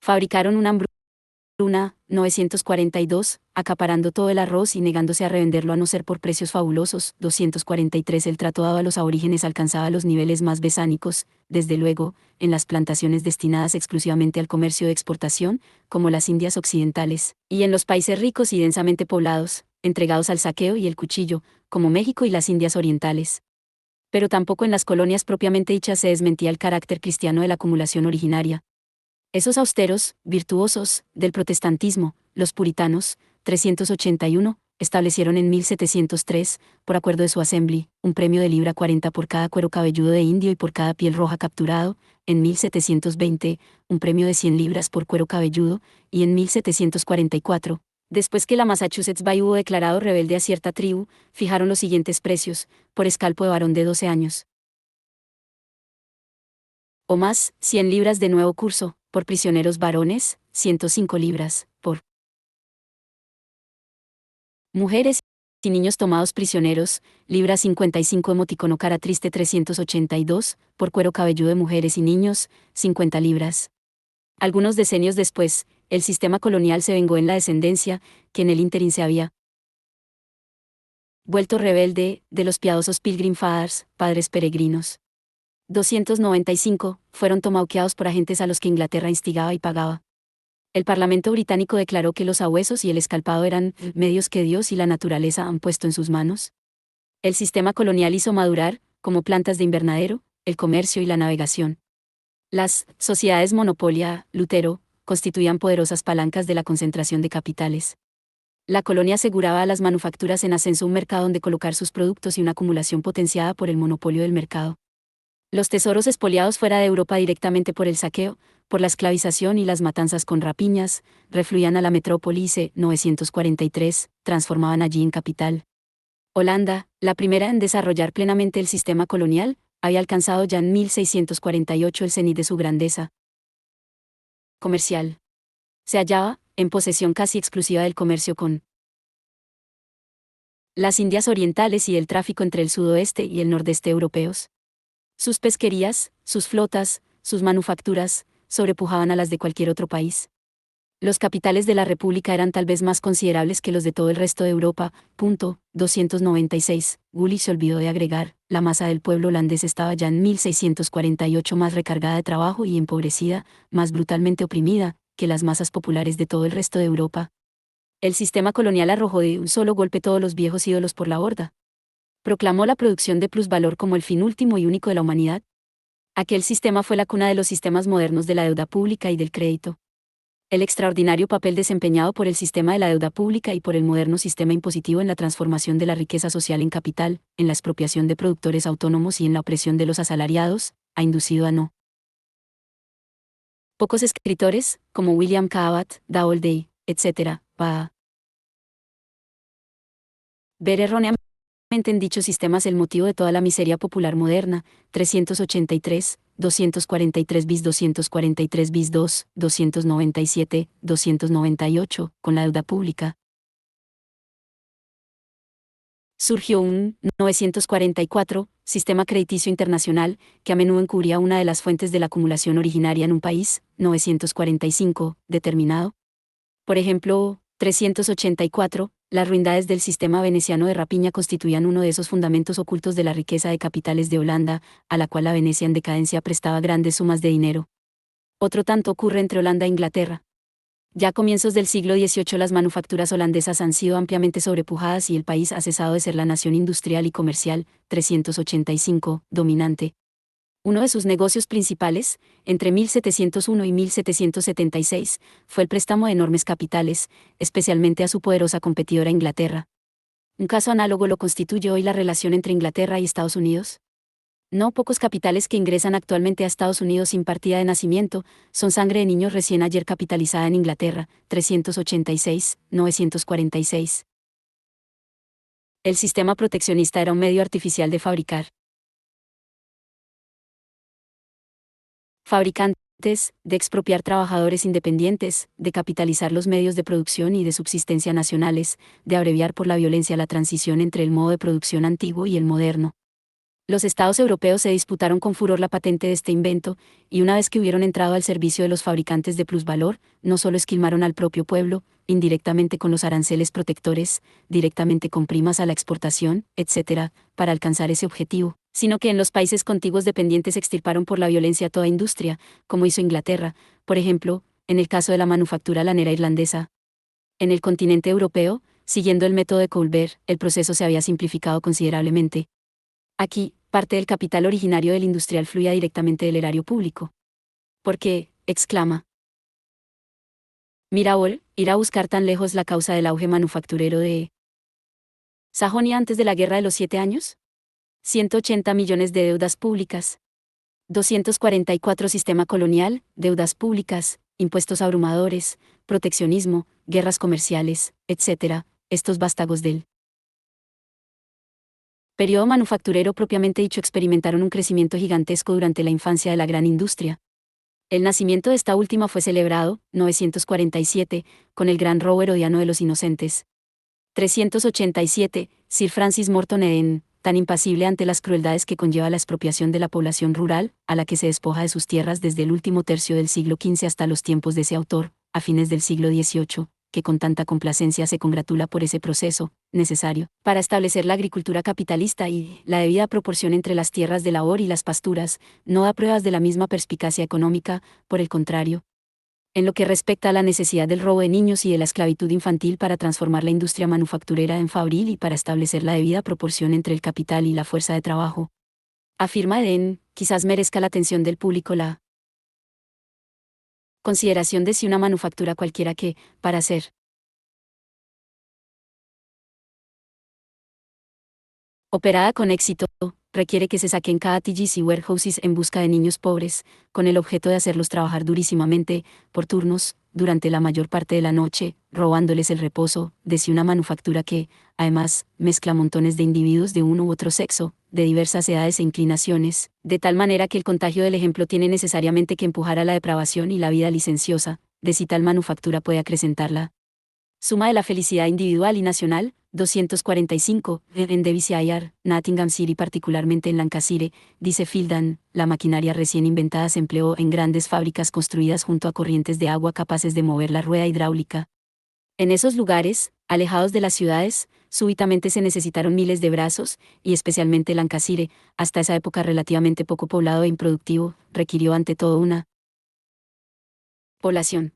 fabricaron una hambruna, 942, acaparando todo el arroz y negándose a revenderlo a no ser por precios fabulosos. 243 El trato dado a los aborígenes alcanzaba los niveles más besánicos, desde luego, en las plantaciones destinadas exclusivamente al comercio de exportación, como las Indias Occidentales, y en los países ricos y densamente poblados, entregados al saqueo y el cuchillo, como México y las Indias Orientales. Pero tampoco en las colonias propiamente dichas se desmentía el carácter cristiano de la acumulación originaria. Esos austeros, virtuosos, del protestantismo, los puritanos, 381, establecieron en 1703, por acuerdo de su assembly, un premio de libra 40 por cada cuero cabelludo de indio y por cada piel roja capturado, en 1720, un premio de 100 libras por cuero cabelludo, y en 1744, Después que la Massachusetts Bay hubo declarado rebelde a cierta tribu, fijaron los siguientes precios, por escalpo de varón de 12 años o más, 100 libras de nuevo curso, por prisioneros varones, 105 libras, por mujeres y niños tomados prisioneros, libra 55 emoticono cara triste 382, por cuero cabelludo de mujeres y niños, 50 libras. Algunos decenios después, el sistema colonial se vengó en la descendencia, que en el ínterin se había vuelto rebelde, de los piadosos Pilgrim Fathers, padres peregrinos. 295, fueron tomahawkeados por agentes a los que Inglaterra instigaba y pagaba. El Parlamento británico declaró que los sabuesos y el escalpado eran medios que Dios y la naturaleza han puesto en sus manos. El sistema colonial hizo madurar, como plantas de invernadero, el comercio y la navegación. Las sociedades monopolia, Lutero, constituían poderosas palancas de la concentración de capitales. La colonia aseguraba a las manufacturas en ascenso un mercado donde colocar sus productos y una acumulación potenciada por el monopolio del mercado. Los tesoros expoliados fuera de Europa directamente por el saqueo, por la esclavización y las matanzas con rapiñas, refluían a la metrópoli y c. 943, transformaban allí en capital. Holanda, la primera en desarrollar plenamente el sistema colonial, había alcanzado ya en 1648 el cenit de su grandeza comercial. Se hallaba, en posesión casi exclusiva del comercio con las Indias Orientales y el tráfico entre el sudoeste y el nordeste europeos. Sus pesquerías, sus flotas, sus manufacturas, sobrepujaban a las de cualquier otro país. Los capitales de la República eran tal vez más considerables que los de todo el resto de Europa. 296. Gully se olvidó de agregar, la masa del pueblo holandés estaba ya en 1648 más recargada de trabajo y empobrecida, más brutalmente oprimida, que las masas populares de todo el resto de Europa. El sistema colonial arrojó de un solo golpe todos los viejos ídolos por la borda. Proclamó la producción de plusvalor como el fin último y único de la humanidad. Aquel sistema fue la cuna de los sistemas modernos de la deuda pública y del crédito. El extraordinario papel desempeñado por el sistema de la deuda pública y por el moderno sistema impositivo en la transformación de la riqueza social en capital, en la expropiación de productores autónomos y en la opresión de los asalariados, ha inducido a no pocos escritores, como William Cabot, Doubleday, etc., a ver erróneamente en dichos sistemas el motivo de toda la miseria popular moderna. 383, 243 bis 243 bis 2, 297, 298, con la deuda pública. Surgió un 944 sistema crediticio internacional, que a menudo encubría una de las fuentes de la acumulación originaria en un país. 945, determinado. Por ejemplo, 384, las ruindades del sistema veneciano de rapiña constituían uno de esos fundamentos ocultos de la riqueza de capitales de Holanda, a la cual la Venecia en decadencia prestaba grandes sumas de dinero. Otro tanto ocurre entre Holanda e Inglaterra. Ya a comienzos del siglo XVIII las manufacturas holandesas han sido ampliamente sobrepujadas y el país ha cesado de ser la nación industrial y comercial. 385, dominante. Uno de sus negocios principales, entre 1701 y 1776, fue el préstamo de enormes capitales, especialmente a su poderosa competidora Inglaterra. Un caso análogo lo constituye hoy la relación entre Inglaterra y Estados Unidos. No pocos capitales que ingresan actualmente a Estados Unidos sin partida de nacimiento, son sangre de niños recién ayer capitalizada en Inglaterra. 386, 946. El sistema proteccionista era un medio artificial de fabricantes, de expropiar trabajadores independientes, de capitalizar los medios de producción y de subsistencia nacionales, de abreviar por la violencia la transición entre el modo de producción antiguo y el moderno. Los estados europeos se disputaron con furor la patente de este invento, y una vez que hubieron entrado al servicio de los fabricantes de plusvalor, no solo esquilmaron al propio pueblo, indirectamente con los aranceles protectores, directamente con primas a la exportación, etc., para alcanzar ese objetivo, sino que en los países contiguos dependientes extirparon por la violencia toda industria, como hizo Inglaterra, por ejemplo, en el caso de la manufactura lanera irlandesa. En el continente europeo, siguiendo el método de Colbert, el proceso se había simplificado considerablemente. Aquí, parte del capital originario del industrial fluía directamente del erario público. ¿Por qué?, exclama Mirabeau, ir a buscar tan lejos la causa del auge manufacturero de Sajonia antes de la Guerra de los 7 años. 180 millones de deudas públicas. 244 sistema colonial, deudas públicas, impuestos abrumadores, proteccionismo, guerras comerciales, etc., estos vástagos del periodo manufacturero propiamente dicho experimentaron un crecimiento gigantesco durante la infancia de la gran industria. El nacimiento de esta última fue celebrado, 947, con el gran robo herodiano de los inocentes. 387, Sir Francis Morton Eden, tan impasible ante las crueldades que conlleva la expropiación de la población rural, a la que se despoja de sus tierras desde el último tercio del siglo XV hasta los tiempos de ese autor, a fines del siglo XVIII, que con tanta complacencia se congratula por ese proceso, necesario, para establecer la agricultura capitalista y la debida proporción entre las tierras de labor y las pasturas, no da pruebas de la misma perspicacia económica, por el contrario. En lo que respecta a la necesidad del robo de niños y de la esclavitud infantil para transformar la industria manufacturera en fabril y para establecer la debida proporción entre el capital y la fuerza de trabajo, afirma Eden, quizás merezca la atención del público la consideración de si una manufactura cualquiera que, para ser operada con éxito, requiere que se saquen cada TGs y warehouses en busca de niños pobres, con el objeto de hacerlos trabajar durísimamente, por turnos, durante la mayor parte de la noche, robándoles el reposo, de si una manufactura que, además, mezcla montones de individuos de uno u otro sexo, de diversas edades e inclinaciones, de tal manera que el contagio del ejemplo tiene necesariamente que empujar a la depravación y la vida licenciosa, de si tal manufactura puede acrecentarla. Suma de la felicidad individual y nacional, 245, en Devonshire, Nottingham City particularmente en Lancashire, dice Fieldan, la maquinaria recién inventada se empleó en grandes fábricas construidas junto a corrientes de agua capaces de mover la rueda hidráulica. En esos lugares, alejados de las ciudades, súbitamente se necesitaron miles de brazos, y especialmente Lancashire, hasta esa época relativamente poco poblado e improductivo, requirió ante todo una población.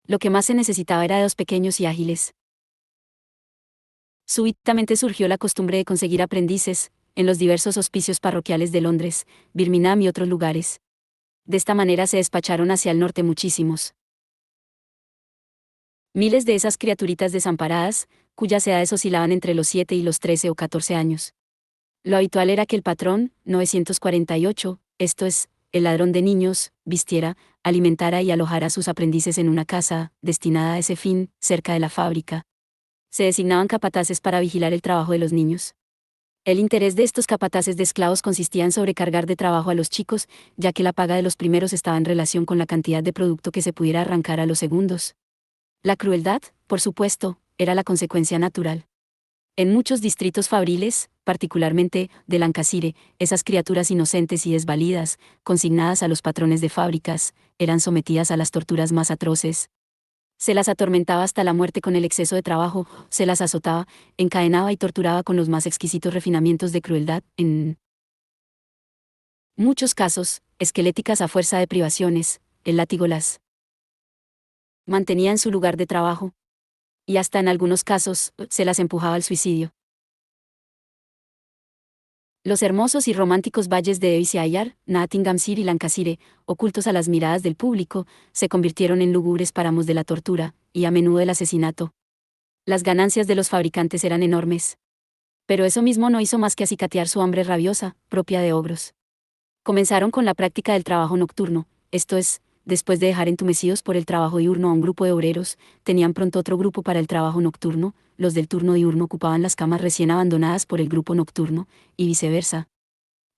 Lo que más se necesitaba era dedos pequeños y ágiles. Súbitamente surgió la costumbre de conseguir aprendices, en los diversos hospicios parroquiales de Londres, Birmingham y otros lugares. De esta manera se despacharon hacia el norte muchísimos miles de esas criaturitas desamparadas, cuyas edades oscilaban entre los 7 y los 13 o 14 años. Lo habitual era que el patrón, 948, esto es, el ladrón de niños, vistiera, alimentara y alojara a sus aprendices en una casa, destinada a ese fin, cerca de la fábrica. Se designaban capataces para vigilar el trabajo de los niños. El interés de estos capataces de esclavos consistía en sobrecargar de trabajo a los chicos, ya que la paga de los primeros estaba en relación con la cantidad de producto que se pudiera arrancar a los segundos. La crueldad, por supuesto, era la consecuencia natural. En muchos distritos fabriles, particularmente de Lancashire, esas criaturas inocentes y desvalidas, consignadas a los patrones de fábricas, eran sometidas a las torturas más atroces. Se las atormentaba hasta la muerte con el exceso de trabajo, se las azotaba, encadenaba y torturaba con los más exquisitos refinamientos de crueldad, en muchos casos, esqueléticas a fuerza de privaciones, el látigo las mantenía en su lugar de trabajo. Y hasta en algunos casos, se las empujaba al suicidio. Los hermosos y románticos valles de Devonshire, Nottinghamshire y Lancashire, ocultos a las miradas del público, se convirtieron en lúgubres páramos de la tortura, y a menudo del asesinato. Las ganancias de los fabricantes eran enormes. Pero eso mismo no hizo más que acicatear su hambre rabiosa, propia de ogros. Comenzaron con la práctica del trabajo nocturno, esto es, después de dejar entumecidos por el trabajo diurno a un grupo de obreros, tenían pronto otro grupo para el trabajo nocturno, los del turno diurno ocupaban las camas recién abandonadas por el grupo nocturno, y viceversa.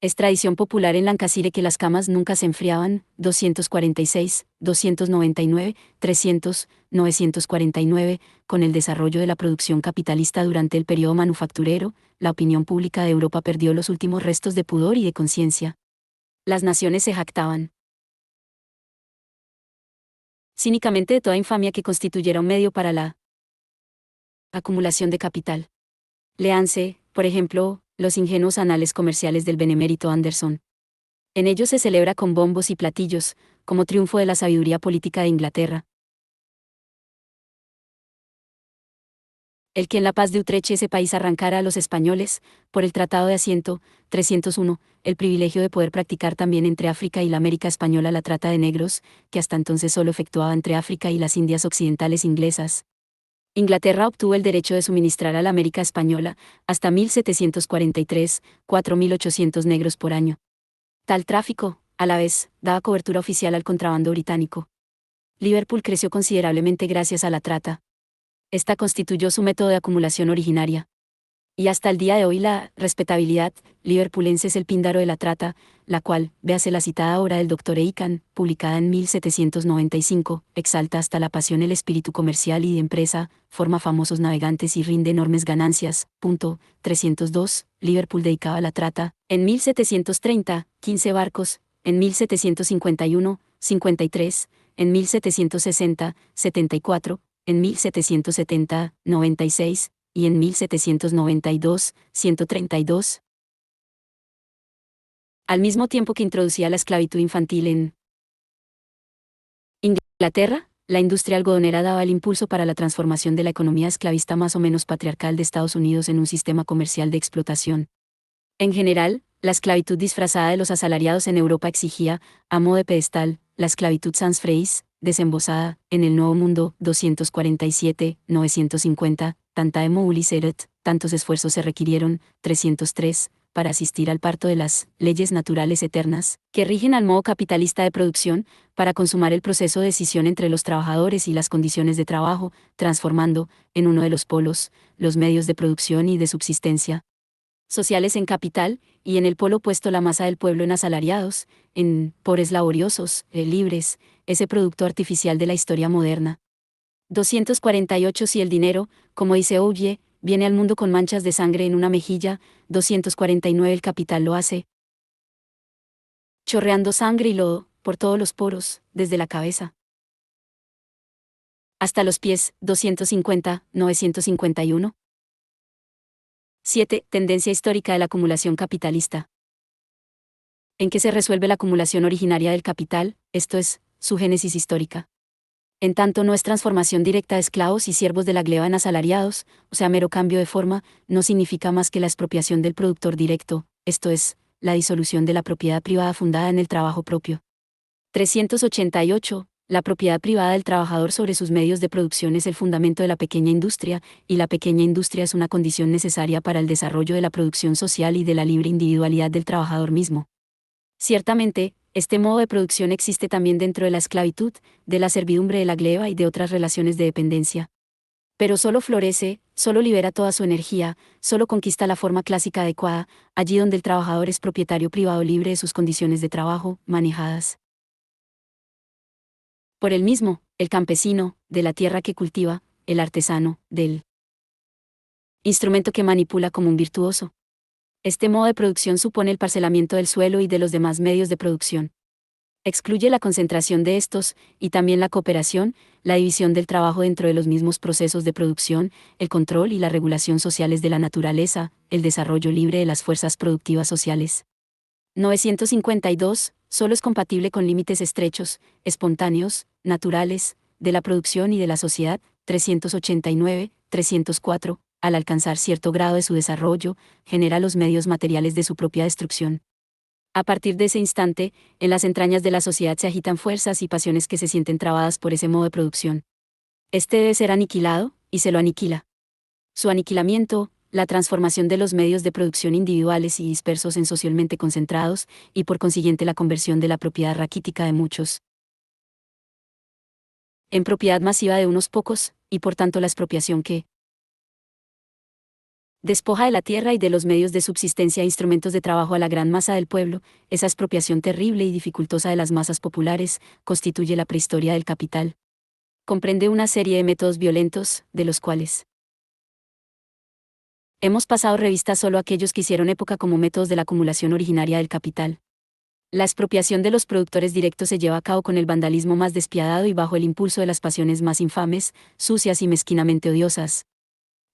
Es tradición popular en Lancashire que las camas nunca se enfriaban, 246, 299, 300, 949, con el desarrollo de la producción capitalista durante el periodo manufacturero, la opinión pública de Europa perdió los últimos restos de pudor y de conciencia. Las naciones se jactaban cínicamente de toda infamia que constituyera un medio para la acumulación de capital. Léanse, por ejemplo, los ingenuos anales comerciales del benemérito Anderson. En ellos se celebra con bombos y platillos, como triunfo de la sabiduría política de Inglaterra, el que en la paz de Utrecht ese país arrancara a los españoles, por el Tratado de Asiento, 301, el privilegio de poder practicar también entre África y la América española la trata de negros, que hasta entonces solo efectuaba entre África y las Indias occidentales inglesas. Inglaterra obtuvo el derecho de suministrar a la América española, hasta 1743, 4.800 negros por año. Tal tráfico, a la vez, daba cobertura oficial al contrabando británico. Liverpool creció considerablemente gracias a la trata. Esta constituyó su método de acumulación originaria. Y hasta el día de hoy la respetabilidad liverpulense es el píndaro de la trata, la cual, véase la citada obra del Dr. Eican, publicada en 1795, exalta hasta la pasión el espíritu comercial y de empresa, forma famosos navegantes y rinde enormes ganancias. 302, Liverpool dedicaba a la trata, en 1730, 15 barcos, en 1751, 53, en 1760, 74, en 1770, 96, y en 1792, 132. Al mismo tiempo que introducía la esclavitud infantil en Inglaterra, la industria algodonera daba el impulso para la transformación de la economía esclavista más o menos patriarcal de Estados Unidos en un sistema comercial de explotación. En general, la esclavitud disfrazada de los asalariados en Europa exigía, a modo de pedestal, la esclavitud sans phrase, desembosada, en el Nuevo Mundo, 247, 950, tantae mobilis erat, tantos esfuerzos se requirieron, 303, para asistir al parto de las leyes naturales eternas, que rigen al modo capitalista de producción, para consumar el proceso de decisión entre los trabajadores y las condiciones de trabajo, transformando, en uno de los polos, los medios de producción y de subsistencia sociales en capital, y en el polo opuesto la masa del pueblo en asalariados, en pobres laboriosos, libres, ese producto artificial de la historia moderna. 248 Si el dinero, como dice Oye, viene al mundo con manchas de sangre en una mejilla, 249 El capital lo hace, chorreando sangre y lodo, por todos los poros, desde la cabeza hasta los pies, 250, 951. 7. Tendencia histórica de la acumulación capitalista. ¿En qué se resuelve la acumulación originaria del capital? Esto es, su génesis histórica. En tanto no es transformación directa de esclavos y siervos de la gleba en asalariados, o sea, mero cambio de forma, no significa más que la expropiación del productor directo, esto es, la disolución de la propiedad privada fundada en el trabajo propio. 388. La propiedad privada del trabajador sobre sus medios de producción es el fundamento de la pequeña industria, y la pequeña industria es una condición necesaria para el desarrollo de la producción social y de la libre individualidad del trabajador mismo. Ciertamente, este modo de producción existe también dentro de la esclavitud, de la servidumbre de la gleba y de otras relaciones de dependencia. Pero solo florece, solo libera toda su energía, solo conquista la forma clásica adecuada, allí donde el trabajador es propietario privado libre de sus condiciones de trabajo, manejadas por él mismo, el campesino, de la tierra que cultiva, el artesano, del instrumento que manipula como un virtuoso. Este modo de producción supone el parcelamiento del suelo y de los demás medios de producción. Excluye la concentración de estos, y también la cooperación, la división del trabajo dentro de los mismos procesos de producción, el control y la regulación sociales de la naturaleza, el desarrollo libre de las fuerzas productivas sociales. 952. Solo es compatible con límites estrechos, espontáneos, naturales, de la producción y de la sociedad. 389, 304. Al alcanzar cierto grado de su desarrollo, genera los medios materiales de su propia destrucción. A partir de ese instante, en las entrañas de la sociedad se agitan fuerzas y pasiones que se sienten trabadas por ese modo de producción. Este debe ser aniquilado, y se lo aniquila. Su aniquilamiento, la transformación de los medios de producción individuales y dispersos en socialmente concentrados, y por consiguiente la conversión de la propiedad raquítica de muchos en propiedad masiva de unos pocos, y por tanto la expropiación que despoja de la tierra y de los medios de subsistencia e instrumentos de trabajo a la gran masa del pueblo, esa expropiación terrible y dificultosa de las masas populares, constituye la prehistoria del capital. Comprende una serie de métodos violentos, de los cuales hemos pasado revista solo aquellos que hicieron época como métodos de la acumulación originaria del capital. La expropiación de los productores directos se lleva a cabo con el vandalismo más despiadado y bajo el impulso de las pasiones más infames, sucias y mezquinamente odiosas.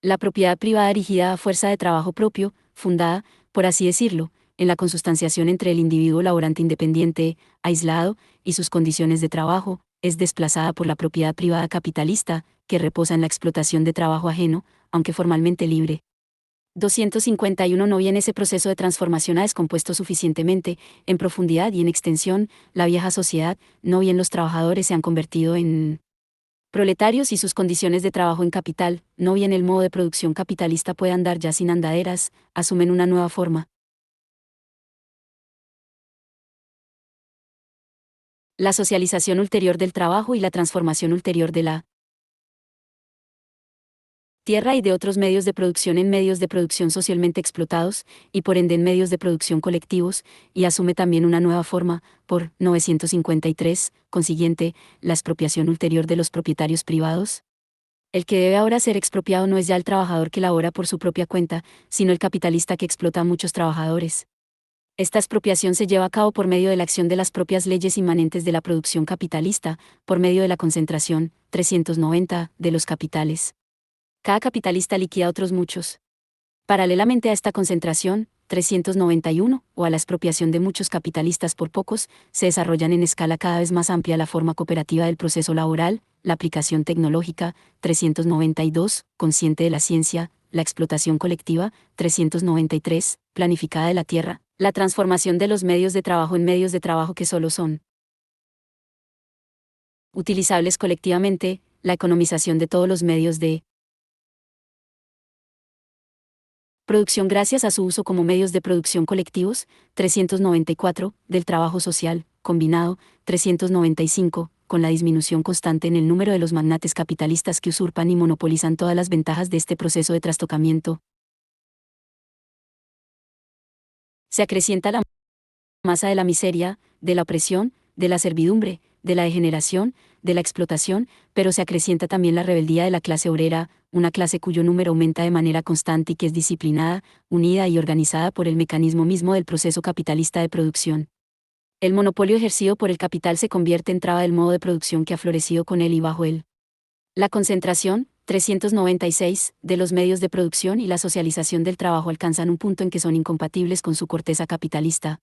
La propiedad privada erigida a fuerza de trabajo propio, fundada, por así decirlo, en la consustanciación entre el individuo laborante independiente, aislado, y sus condiciones de trabajo, es desplazada por la propiedad privada capitalista, que reposa en la explotación de trabajo ajeno, aunque formalmente libre. 251 No bien ese proceso de transformación ha descompuesto suficientemente, en profundidad y en extensión, la vieja sociedad, no bien los trabajadores se han convertido en proletarios y sus condiciones de trabajo en capital, no bien el modo de producción capitalista puede andar ya sin andaderas, asumen una nueva forma. La socialización ulterior del trabajo y la transformación ulterior de la tierra y de otros medios de producción en medios de producción socialmente explotados, y por ende en medios de producción colectivos, y asume también una nueva forma, por 953, consiguiente, la expropiación ulterior de los propietarios privados. El que debe ahora ser expropiado no es ya el trabajador que labora por su propia cuenta, sino el capitalista que explota a muchos trabajadores. Esta expropiación se lleva a cabo por medio de la acción de las propias leyes inmanentes de la producción capitalista, por medio de la concentración, 390, de los capitales. Cada capitalista liquida a otros muchos. Paralelamente a esta concentración, 391, o a la expropiación de muchos capitalistas por pocos, se desarrollan en escala cada vez más amplia la forma cooperativa del proceso laboral, la aplicación tecnológica, 392, consciente de la ciencia, la explotación colectiva, 393, planificada de la tierra, la transformación de los medios de trabajo en medios de trabajo que solo son utilizables colectivamente, la economización de todos los medios de producción gracias a su uso como medios de producción colectivos, 394, del trabajo social, combinado, 395, con la disminución constante en el número de los magnates capitalistas que usurpan y monopolizan todas las ventajas de este proceso de trastocamiento. Se acrecienta la masa de la miseria, de la opresión, de la servidumbre, de la degeneración, de la explotación, pero se acrecienta también la rebeldía de la clase obrera, una clase cuyo número aumenta de manera constante y que es disciplinada, unida y organizada por el mecanismo mismo del proceso capitalista de producción. El monopolio ejercido por el capital se convierte en traba del modo de producción que ha florecido con él y bajo él. La concentración, 396, de los medios de producción y la socialización del trabajo alcanzan un punto en que son incompatibles con su corteza capitalista.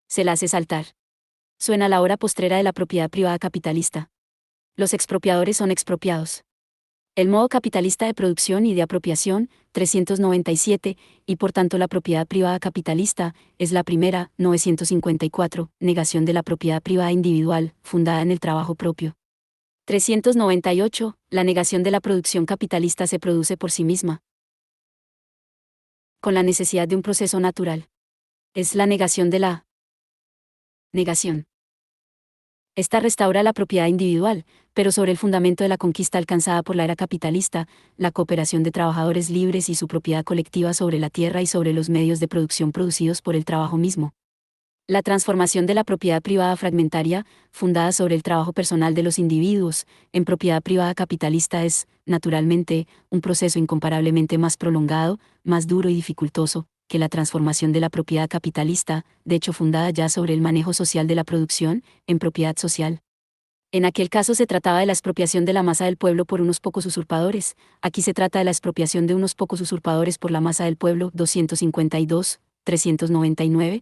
Se la hace saltar. Suena la hora postrera de la propiedad privada capitalista. Los expropiadores son expropiados. El modo capitalista de producción y de apropiación, 397, y por tanto la propiedad privada capitalista, es la primera, 954, negación de la propiedad privada individual, fundada en el trabajo propio. 398, la negación de la producción capitalista se produce por sí misma, con la necesidad de un proceso natural. Es la negación de la negación. Esta restaura la propiedad individual, pero sobre el fundamento de la conquista alcanzada por la era capitalista, la cooperación de trabajadores libres y su propiedad colectiva sobre la tierra y sobre los medios de producción producidos por el trabajo mismo. La transformación de la propiedad privada fragmentaria, fundada sobre el trabajo personal de los individuos, en propiedad privada capitalista es, naturalmente, un proceso incomparablemente más prolongado, más duro y dificultoso, que la transformación de la propiedad capitalista, de hecho fundada ya sobre el manejo social de la producción, en propiedad social. En aquel caso se trataba de la expropiación de la masa del pueblo por unos pocos usurpadores, aquí se trata de la expropiación de unos pocos usurpadores por la masa del pueblo, 252, 399,